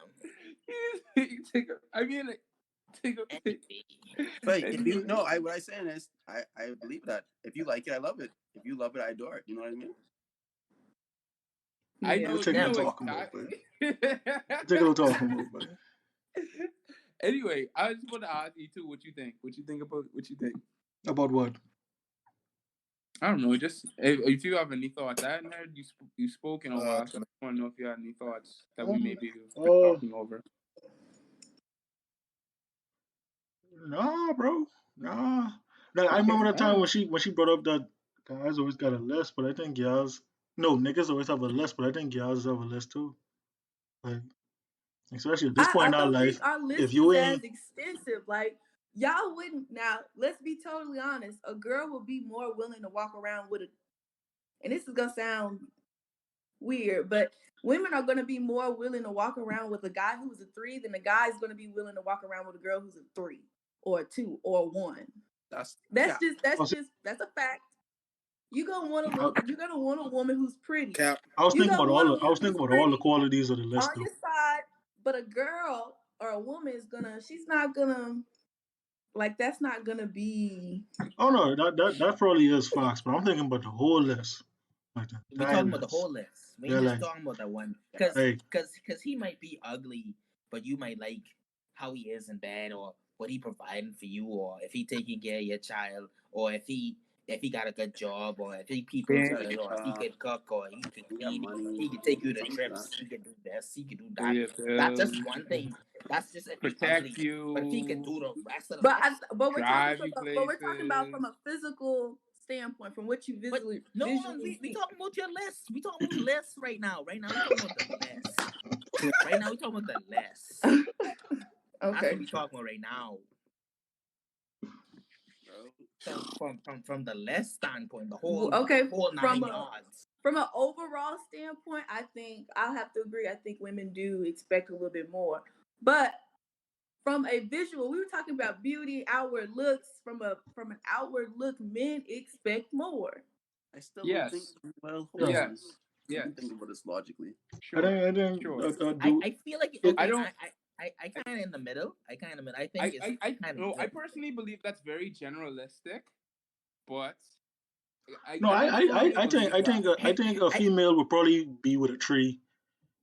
S3: But if you what I'm saying is I believe that. If you like it, I love it. If you love it, I adore it. You know what I mean?
S1: I know.
S4: Take a talking about, man.
S1: Anyway, I just want to ask you too. What you think? What you think
S4: about what?
S1: I don't know. Just if you have any thoughts, I hadn't heard you spoke in a while, so I want to know if you had any thoughts that we maybe talking over.
S4: Nah, bro. Nah. Like, I remember the time when she brought up that guys always got a list, but I think niggas always have a list, but I think guys have a list too. Like, especially at this point in our life,
S5: think our list
S4: if you
S5: is
S4: ain't
S5: as extensive. Like, y'all wouldn't. Now, let's be totally honest. A girl would be more willing to walk around with and this is gonna sound weird, but women are gonna be more willing to walk around with a guy who's a 3 than a guy's gonna be willing to walk around with a girl who's a 3 or a 2 or a 1. That's a fact. You're gonna want a woman who's pretty.
S4: I was thinking about all the qualities of the list
S5: on your side, but a girl or a woman she's not gonna that's not gonna be.
S4: Oh no, that probably is facts, but I'm thinking about the whole list.
S2: We're talking about the whole list. We ain't just talking about that one. Because he might be ugly, but you might like how he is in bed, or what he providing for you, or if he taking care of your child, or if he if he got a good job, or if he people
S1: Damn.
S2: skills, or if he could cook, or he could
S3: He got
S2: clean,
S3: money.
S2: he could take you to
S3: Something like
S2: trips,
S3: that.
S2: he could do this, he could do
S1: Pay
S2: that.
S1: your
S2: That's
S1: bills,
S2: just one thing. That's just if he
S1: protect
S2: ugly. But if he can do
S1: you,
S2: the rest of the
S5: But
S2: stuff,
S5: we're talking
S1: drive you
S5: about from
S1: places.
S5: a physical standpoint, from what you
S2: but no,
S5: visually
S2: we
S5: see.
S2: talking about your list. We talking about lists right now. Right now, we talking about the list. Right now, we talking about the list. That's
S5: Okay.
S2: what we talking about right now.
S3: Bro.
S2: From the list standpoint, the whole
S5: Okay,
S2: whole 9 yards.
S5: From an overall standpoint, I think I'll have to agree. I think women do expect a little bit more. But from a visual, we were talking about beauty, outward looks. From an outward look, men expect more.
S3: I still don't think.
S1: Yes,
S3: Well, hold
S4: Yeah.
S3: on.
S1: yes,
S3: Let me
S1: yes.
S3: think about this logically.
S1: Sure,
S4: I think
S1: sure.
S4: do
S2: I feel like
S4: it.
S2: okay.
S1: I don't.
S2: I kind of in the middle. I think it's kind of
S1: No. I
S2: good.
S1: personally believe that's very generalistic, but
S4: No,
S1: I don't fully believe that.
S4: I think a
S2: I
S4: female would probably be with a tree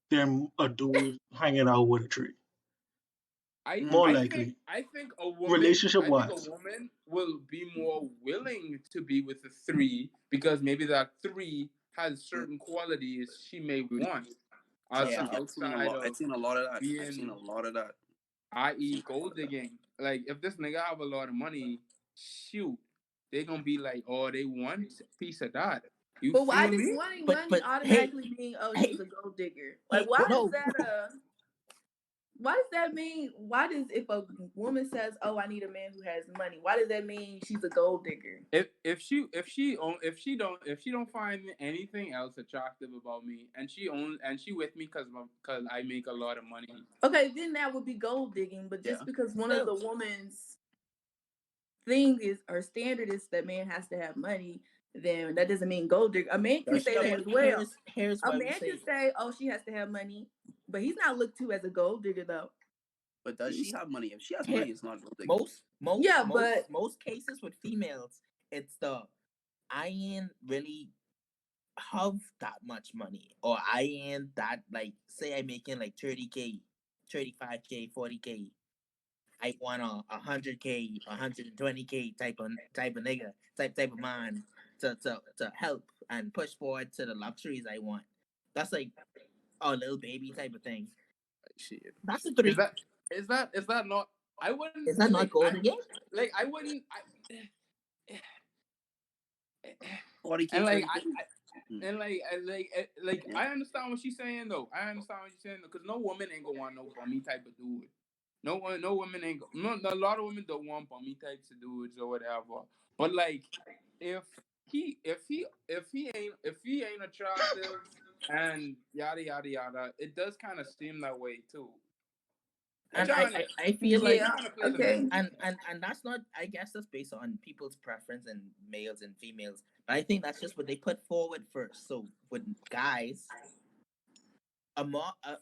S4: than a dude hanging out with a tree. More likely, relationship
S1: I think a
S4: wise.
S1: woman will be more willing to be with a three because maybe that three has certain qualities she may want,
S3: Trust
S2: yeah.
S3: me,
S1: outside
S3: I've
S1: of
S3: seen a lot of that. I've seen a
S1: being,
S3: lot of that.
S1: i.e., gold digging. Like if this nigga have a lot of money, shoot, they gonna be like, oh, they want a piece of that. You
S5: But why
S1: feel
S5: does
S1: me?
S5: wanting
S2: But
S5: money
S2: hey,
S5: automatically mean, oh, she's
S2: hey,
S5: a gold digger? Like,
S2: hey,
S5: why is
S2: no.
S5: that why does that mean? Why does if a woman says, "Oh, I need a man who has money," why does that mean she's a gold digger?
S1: If she don't find anything else attractive about me, and she with me because I make a lot of money.
S5: Okay, then that would be gold digging. But just
S3: Yeah.
S5: because one of
S2: Still,
S5: the woman's thing is or standard is that man has to have money, then that doesn't mean gold digger. A man can say that as well.
S2: Here's
S5: A
S2: why we
S5: man
S2: say.
S5: can say, "Oh, she has to have money," but he's not looked to as a gold digger though.
S3: But does she have money? If she has
S2: Here,
S3: money, it's not gold digging.
S5: Yeah, but
S2: most cases with females, it's the I ain't really have that much money, or I ain't that like say I'm making like 30K, 35K, 40K. I want a 100K, 120K type of nigga, type of man to help and push forward to the luxuries I want. That's like a little baby type of thing.
S6: Shit.
S2: That's a
S1: is
S2: 3.
S1: that not? I wouldn't
S2: Is that not gold again?
S1: I wouldn't. And
S3: 40K,
S1: like
S3: 30K. Yeah.
S1: I understand what she's saying though. I understand what she's saying though, because no woman ain't gonna want no bummy type of dude. No women ain't. No, a lot of women don't want bummy types of dudes or whatever. But like, if if he ain't attractive and yada yada yada, it does kind of seem that way too.
S2: And I feel like
S5: yeah, okay.
S2: and that's not, I guess that's based on people's preference and males and females, but I think that's just what they put forward first. So with guys,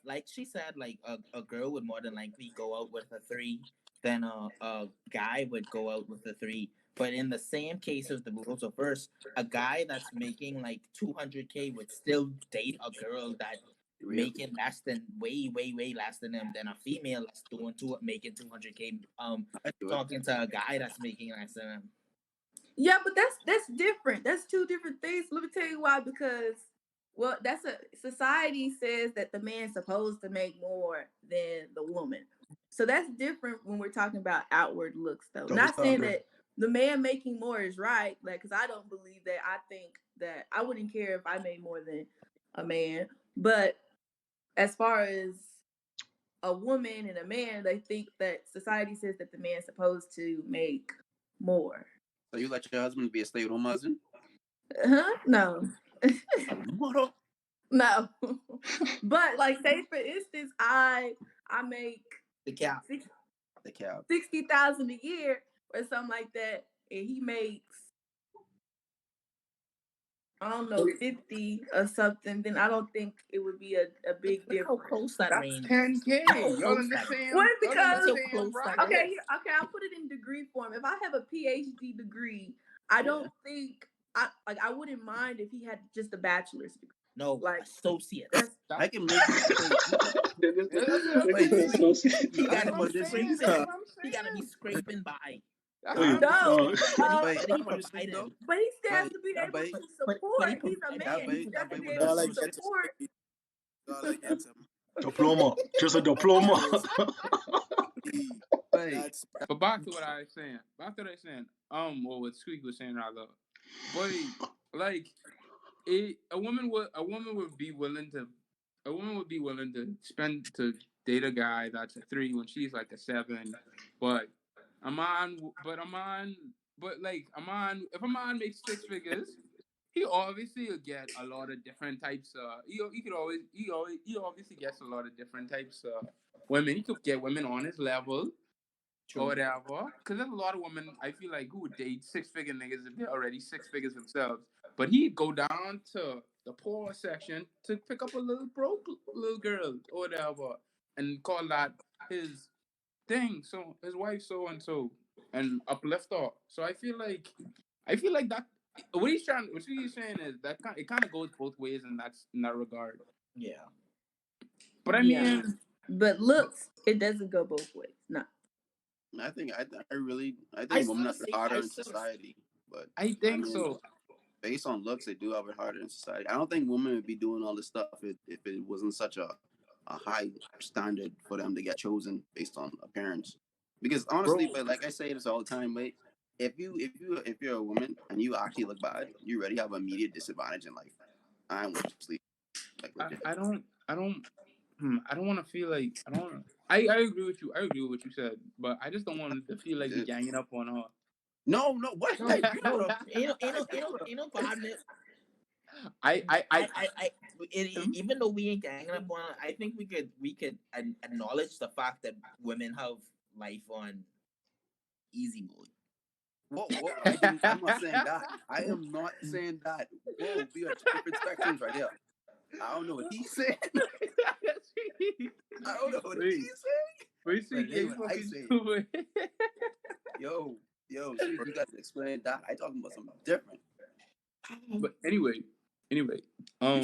S2: like she said, like a girl would more than likely go out with a 3 than a guy would go out with a 3. But in the same case of the rules of verse, a guy that's making like 200K would still date a girl that making less than way less than him, than a female that's making 200K talking to a guy that's making less than him.
S5: Yeah, but that's different. That's two different things. Let me tell you why. Because that's society says that the man's supposed to make more than the woman. So that's different when we're talking about outward looks, though.
S4: Double
S5: Not saying
S4: standard.
S5: that the man making more is right, like, because I don't believe that. I think that I wouldn't care if I made more than a man. But as far as a woman and a man, they think that society says that the man's supposed to make more.
S3: So you let your husband be a stay-at-home husband?
S5: Huh? No.
S3: What?
S5: No. But like, say for instance, I make
S2: The cap.
S3: The cap.
S5: 60,000 a year or something like that, and he makes, I don't know, 50 or something, then I don't think it would be a big
S2: Look how
S5: difference.
S2: close that
S1: That's
S2: range.
S1: 10K. Y'all in the
S2: That
S1: same.
S5: Well,
S1: Y'all in the
S5: because
S1: same bracket.
S5: okay, I'll put it in degree form. If I have a PhD degree, I don't think I wouldn't mind if he had just a bachelor's degree.
S2: No,
S5: Like,
S2: associate.
S3: I can make you say.
S1: That's what I'm
S3: Wait,
S1: saying.
S3: he
S2: He
S3: gotta
S2: gotta
S1: That's what
S2: be
S1: I'm saying.
S2: scraping.
S1: That's what I'm
S2: He gotta be
S1: saying.
S2: scraping by.
S1: That's
S4: Wait,
S5: No,
S6: But he provided.
S5: but he still has
S3: But
S5: to be
S3: that
S5: able
S3: bait,
S5: to
S2: But he
S5: support. He's a
S2: provided.
S3: that
S5: man. He
S3: bait,
S5: still has
S3: that
S5: to
S3: bait
S5: be
S3: would
S5: able
S6: Y'all
S5: to
S6: like
S3: definitely.
S6: get to
S5: support.
S6: y'all like get to
S4: diploma, just a diploma.
S3: Wait,
S6: that's
S1: But back to what I was saying. Back to what I was saying. Or what Squeak was saying rather. Boy, like a woman would be willing to date a guy that's a 3 when she's like a 7. But a man, if a man makes 6 figures, he obviously will get a lot of different types of he obviously gets a lot of different types of women. He could get women on his level or
S2: True.
S1: whatever. Because there's a lot of women I feel like who would date 6 figure niggas if they're already 6 figures themselves. But he'd go down to the poor section to pick up a little broke little girl or whatever and call that his thing. So his wife so and so and uplift her. So I feel like that what he's saying is that it kind of goes both ways in that regard.
S2: Yeah.
S1: But I
S5: Yeah.
S1: mean,
S5: But looks, it doesn't go both ways. No.
S3: I think I
S2: I
S3: think women
S2: still
S3: have it
S2: say
S3: harder
S2: I
S3: in
S2: still
S3: society, but
S1: I
S3: I
S1: think
S3: mean,
S1: so.
S3: based on looks, they do have it harder in society. I don't think women would be doing all this stuff if it wasn't such a high standard for them to get chosen based on appearance. Because honestly,
S1: Bro,
S3: but like I say this all the time, mate. If you're a woman and you actually look bad, you already have an immediate disadvantage in life. I want you to sleep like legit.
S1: I don't want to feel like I don't. Wanna, I agree with you. I agree with what you said, but I just don't want to feel like we ganging up on her.
S3: No, what?
S2: no
S3: Hey, you know what
S2: no
S3: I'm
S2: ain't no partner.
S1: I
S2: Even though we ain't ganging up on it, I think we could acknowledge the fact that women have life on easy mode.
S3: Whoa, I'm not saying that. I am not saying that. Whoa, we are two different spectrums right here. I don't know what he's saying. I don't know what
S1: Wait,
S3: he's saying.
S1: wait,
S3: But
S1: see,
S3: it ain't
S1: you
S3: what I
S1: fucking
S3: say.
S1: stupid.
S3: Sweet, you got to explain that. I talking about something different.
S1: But anyway,
S3: You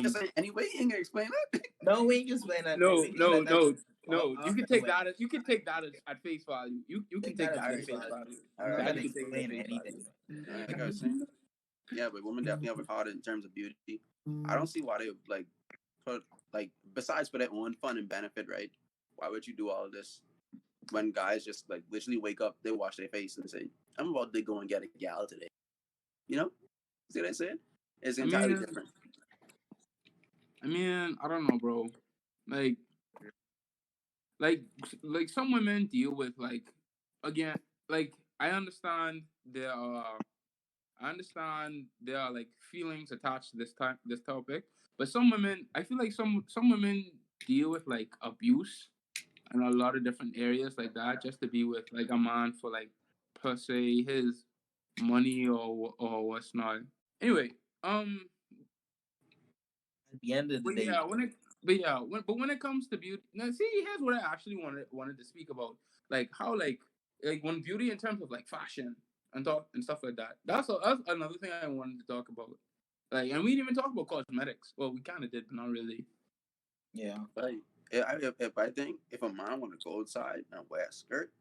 S3: just saying anyway, you ain't gonna explain that.
S2: No, we ain't explain that.
S1: no,
S2: We can let that
S1: no.
S2: off
S1: You can
S2: the
S1: take
S2: way.
S1: that as at face value. You can
S2: Take
S1: take
S2: that
S1: that
S2: at
S1: at
S2: face
S1: face
S2: value.
S1: value.
S3: All
S2: You
S3: right,
S2: gotta
S1: You can take it at
S2: explain
S1: face
S2: anything.
S3: like I was saying. Yeah, but women definitely have it harder in terms of beauty. I don't see why they like put like besides for their own fun and benefit, right? Why would you do all of this when guys just like literally wake up, they wash their face and say, "I'm about to go and get a gal today." You know? See what I said? It's
S1: I
S3: entirely
S1: mean,
S3: different.
S1: I don't know, bro. Like, like, like some women deal with again, like I understand there are like feelings attached to this topic, but some women, I feel like some women deal with like abuse in a lot of different areas like that, just to be with like a man for like per se his money or what's not. Anyway,
S2: At the end of the
S1: but
S2: day,
S1: yeah, when it comes to beauty, now see, here's what I actually wanted to speak about, like how like when beauty in terms of like fashion and stuff like that. That's another thing I wanted to talk about. Like, and we didn't even talk about cosmetics. Well, we kind of did, but not really.
S2: yeah.
S3: Like, if I think if a man want to go outside and wear a skirt,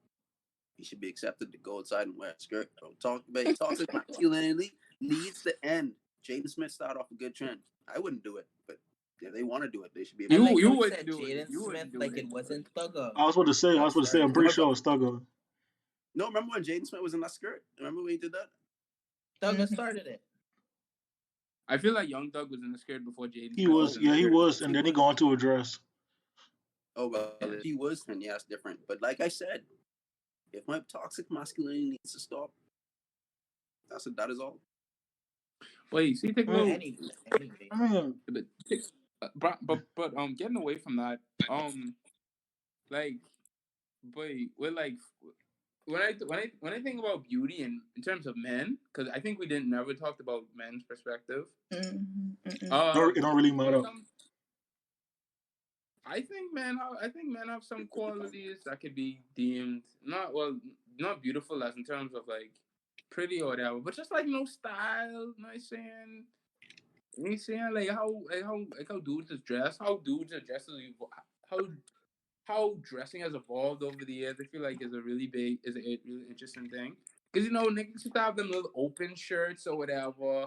S3: he should be accepted to go outside and wear a skirt. Bro, toxic masculinity needs to end. Jaden Smith started off a good trend. I wouldn't do it, but if they want to do it, they should be able
S2: And
S3: to.
S2: like
S1: You
S2: how you
S1: wouldn't
S2: said,
S1: do it.
S2: Jaden
S1: You
S2: Smith,
S1: wouldn't do
S2: like
S1: it.
S2: it wasn't Thugger.
S4: I was about to say, I'm pretty sure it was Thugger.
S3: No, remember when Jaden Smith was in that skirt? Remember when he did that?
S2: Thugger started it.
S1: I feel like Young Thug was in the skirt before Jaden
S4: He
S1: Smith
S3: No,
S1: was
S4: was,
S1: in the
S4: yeah, he
S1: skirt.
S4: was, and then he gone to a dress.
S3: Oh well,
S1: Yeah.
S3: if he was, then yeah, it's different. But like I said, if my toxic masculinity needs to stop, that is all.
S1: Wait, see, take a
S4: I mean,
S1: little,
S2: Anyway.
S4: I mean,
S1: but getting away from that, like, we're like when I think about beauty in terms of men, because I think we didn't never talked about men's perspective.
S4: it don't really matter.
S1: Some I think men have some qualities that could be deemed not beautiful as in terms of like pretty or whatever, but just like no style. You know what I'm saying? You know what I'm saying? Like how dudes is dressed, how dudes are dressed, how dressing has evolved over the years. I feel like is a really interesting thing. Cause niggas used to have them little open shirts or whatever,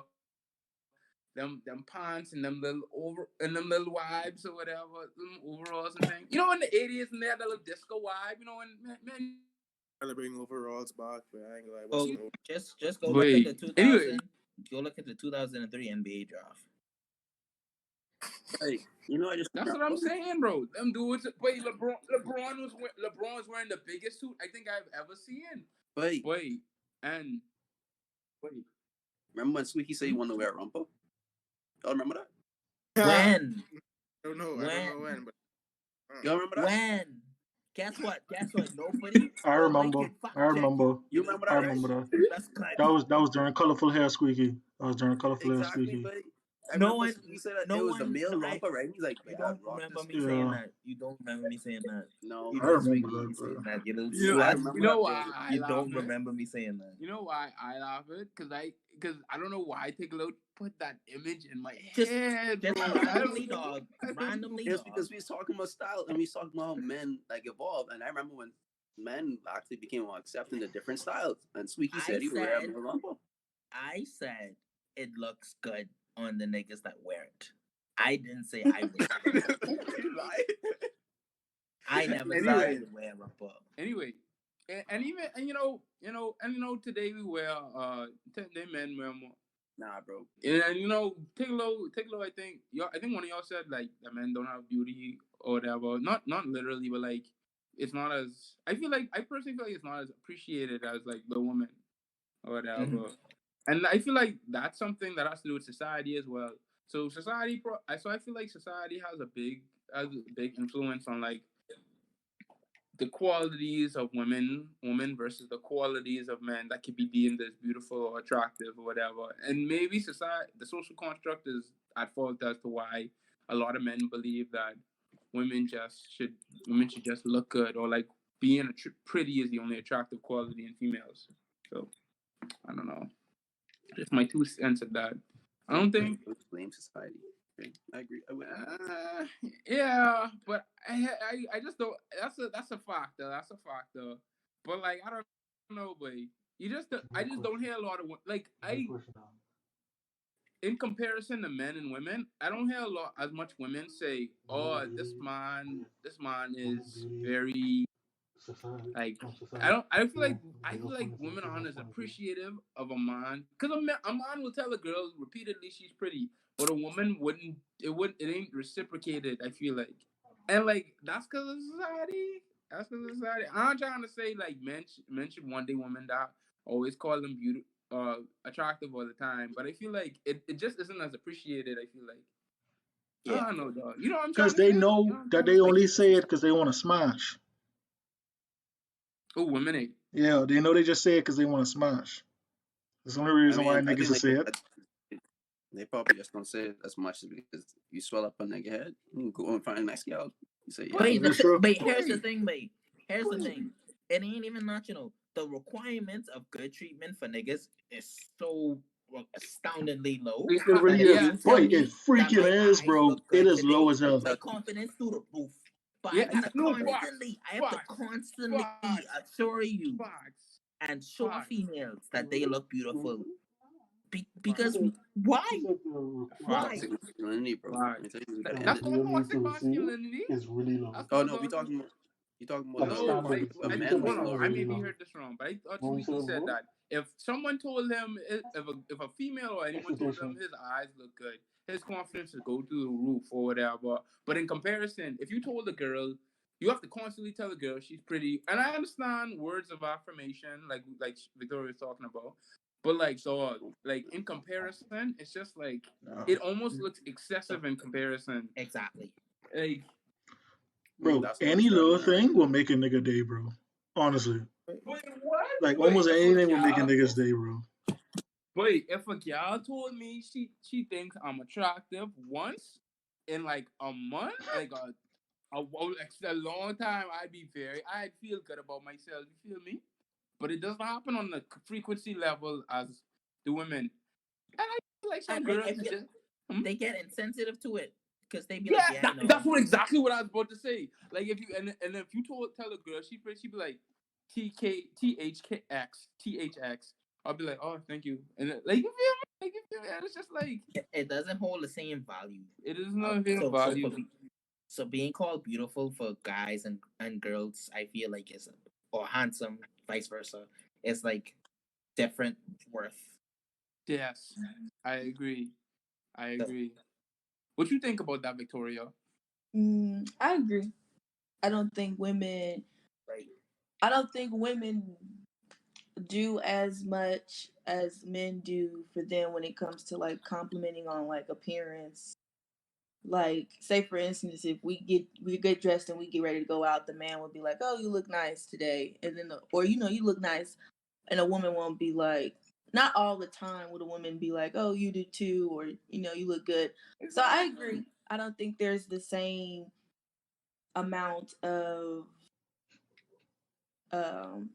S1: them pants and them little vibes or whatever, them overalls and things. In the 80s and they had that little disco vibe. When man.
S6: Trying to bring overalls back, but I ain't gonna lie.
S2: Oh, just go look at
S1: Wait.
S2: the 2000.
S1: Anyway.
S2: Go look at the 2003 NBA draft.
S3: Hey, I just.
S1: That's what I'm saying, bro. Them dudes. Wait, LeBron was wearing the biggest suit I think I've ever seen.
S3: Wait.
S1: And
S3: remember when Squeaky said he wanted to wear a romper? Y'all remember
S2: that? When?
S6: I don't know when, but
S3: y'all remember that?
S2: When? Guess what? Nobody.
S4: I remember.
S3: You remember that?
S4: I remember that.
S2: That's correct.
S4: That was during Colorful Hair Squeaky.
S3: Exactly, but he said that it was a male romper, right? He's like,
S2: you don't remember me saying that. You don't remember me saying that.
S3: No,
S2: you
S4: I remember that,
S2: saying
S4: bro.
S2: that.
S1: You know why?
S2: You don't remember me saying that.
S1: You know why I laugh it? Because I don't know why Tickle put that image in my
S2: Just
S1: head, bro.
S2: randomly, dog. Randomly,
S3: it's because we was talking about style and we was talking about men like evolve, and I remember when men actually became more accepting of different styles, and Squeaky said he would wear a male romper.
S2: I said it looks good on the niggas that wear it. I didn't say I would. I never said I would wear a romper.
S1: Anyway, and today we wear today men wear more.
S3: Nah, bro.
S1: And Tickle, I think one of y'all said like that men don't have beauty or whatever. Not literally, but like it's not as I personally feel like it's not as appreciated as like the woman or whatever. Mm-hmm. And I feel like that's something that has to do with society as well. So I feel like society has a big influence on like the qualities of women versus the qualities of men that could be deemed as beautiful or attractive or whatever. And maybe the social construct is at fault as to why a lot of men believe that women should just look good, or like being pretty is the only attractive quality in females. So I don't know. Just my 2 cents of that. I don't think
S3: blame society. Okay. I agree.
S1: Yeah, but I just don't. That's a factor. That's a factor. But like I don't know, but I just don't hear a lot of like in comparison to men and women, I don't hear as much women say, "Oh, this man is very." Like I feel like women aren't as appreciative of a man, because a man will tell a girl repeatedly she's pretty, but a woman wouldn't. It ain't reciprocated. I feel like, and like that's because of society. I'm trying to say like men should one day women that always call them attractive all the time, but I feel like it just isn't as appreciated. I feel like. Yeah. I don't know, dog. You know what I'm trying to say?
S4: Because they know that they only say it because they want to smash.
S1: Oh, women ain't.
S4: Yeah, they know they just say it because they want to smash. That's the only reason why niggas say it.
S3: They probably just don't say it as much because you swell up a nigga head. You can go and find a nice girl. You say, yeah.
S2: But here's the thing, mate. Here's the thing. It ain't even not, the requirements of good treatment for niggas is so astoundingly low.
S4: It really is. Boy, it freaking is, bro. It is low as hell.
S2: My confidence through the roof. But I have to constantly assure you and show females that they look beautiful. Because why? Why?
S3: Masculinity, bro.
S1: That's called toxic masculinity.
S4: It's really low.
S3: Oh no, you talking about
S1: I maybe heard this wrong, but I thought Tweety said that if someone told him, if a female or anyone told him his eyes look good, his confidence would go through the roof or whatever. But in comparison, if you told a girl, you have to constantly tell a girl she's pretty. And I understand words of affirmation, like Victoria was talking about. But in comparison, it's just like it almost looks excessive in comparison.
S2: Exactly.
S1: Like,
S4: bro, any little thing will make a nigga day, bro. Honestly.
S1: Wait, what?
S4: Like almost anything will make a nigga's day, bro.
S1: Wait, if a gal told me she thinks I'm attractive once in like a month, like a long time, I'd feel good about myself. You feel me? But it doesn't happen on the frequency level as the women. And I feel like some girls
S2: they get insensitive to it because they be
S1: that's exactly what I was about to say. Like if you if you tell a girl she's pretty, she'd be like, THX, I'll be like, oh, thank you, and like you feel me? Like you feel me? And it's just like
S2: It doesn't hold the same value.
S1: it is not
S2: So so
S1: value.
S2: so being called beautiful for guys and girls, I feel like is or handsome, vice versa. It's like different worth.
S1: Yes, I agree. I
S2: So,
S1: agree. What you think about that, Victoria?
S5: I agree. I don't think women.
S2: right.
S5: I don't think women do as much as men do for them when it comes to like complimenting on like appearance. Like, say for instance, if we get dressed and we get ready to go out, the man will be like, "Oh, you look nice today," and then or you look nice, and a woman won't be like. Not all the time would a woman be like, "Oh, you do too," or you look good. So I agree. I don't think there's the same amount of um,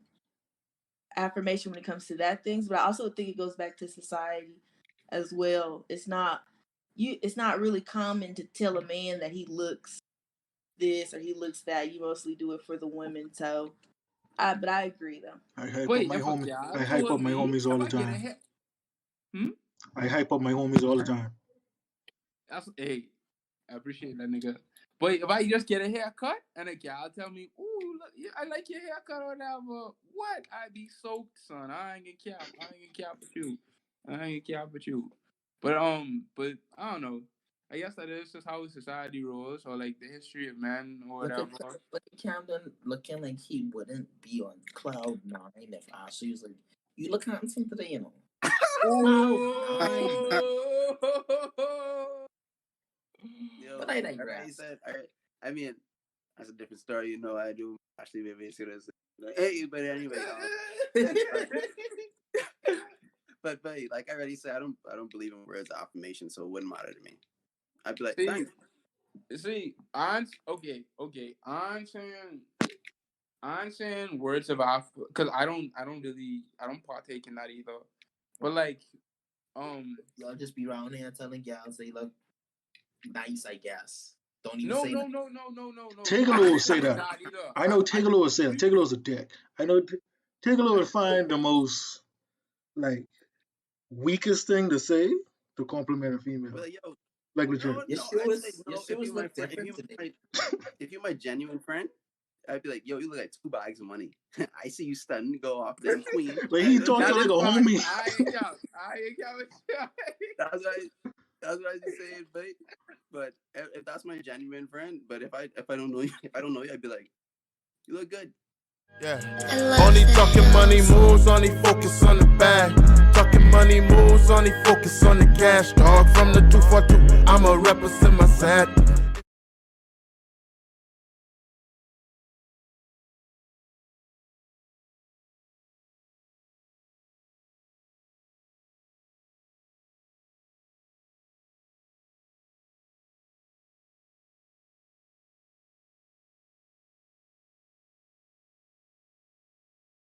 S5: affirmation when it comes to that things, but I also think it goes back to society as well. It's not really common to tell a man that he looks this or he looks that. You mostly do it for the women. So but I agree though.
S4: I hype up
S1: Wait,
S4: my
S1: if a
S4: homie.
S1: gal
S4: I hype up
S1: told
S4: my
S1: me
S4: homies
S1: if
S4: all the
S1: I get a
S4: time.
S1: hair,
S4: I hype up my homies all the time.
S1: that's hey, I appreciate that, nigga. But if I just get a haircut and a gal tell me, "Ooh, look, I like your haircut or whatever," what? I be soaked, son. I ain't gonna cap. I ain't gonna cap with you. But I don't know. I guess that is just how society rolls, or like the history of men, or
S2: Look
S1: whatever.
S2: at Camden looking like he wouldn't be on cloud 9 if Ashley was like, "You look handsome today,"
S3: Yo,
S2: But I
S3: already
S2: digress.
S3: said. I mean, that's a different story. I do actually maybe serious. Hey, but anyway, but like I already said, I don't believe in words of affirmation, so it wouldn't matter to me. I'd be like, thanks.
S1: See, I'm saying words of affirmation because I don't partake in that either. But like,
S2: y'all just be around here telling gals they look nice, I guess. Don't even
S1: no.
S2: say that.
S4: Tegalo will say that. I know Tegalo will say that. Tegalo's a dick. I know Tegalo would find the most like weakest thing to say to compliment a female.
S3: Like, yo,
S4: like legit.
S2: Your shoes look different today.
S3: If you're my genuine friend, I'd be like, yo, you look like 2 bags of money. I see you stunning, go off there, queen.
S4: Like he talking like a homie.
S1: I ain't got
S3: That's what I was saying, but if that's my genuine friend, but if I don't know you, I'd be like, you look good.
S7: Yeah. Only talking money moves, only focus on the bag. Talking money moves, only focus on the cash. Dog from the 242, I'ma represent my set.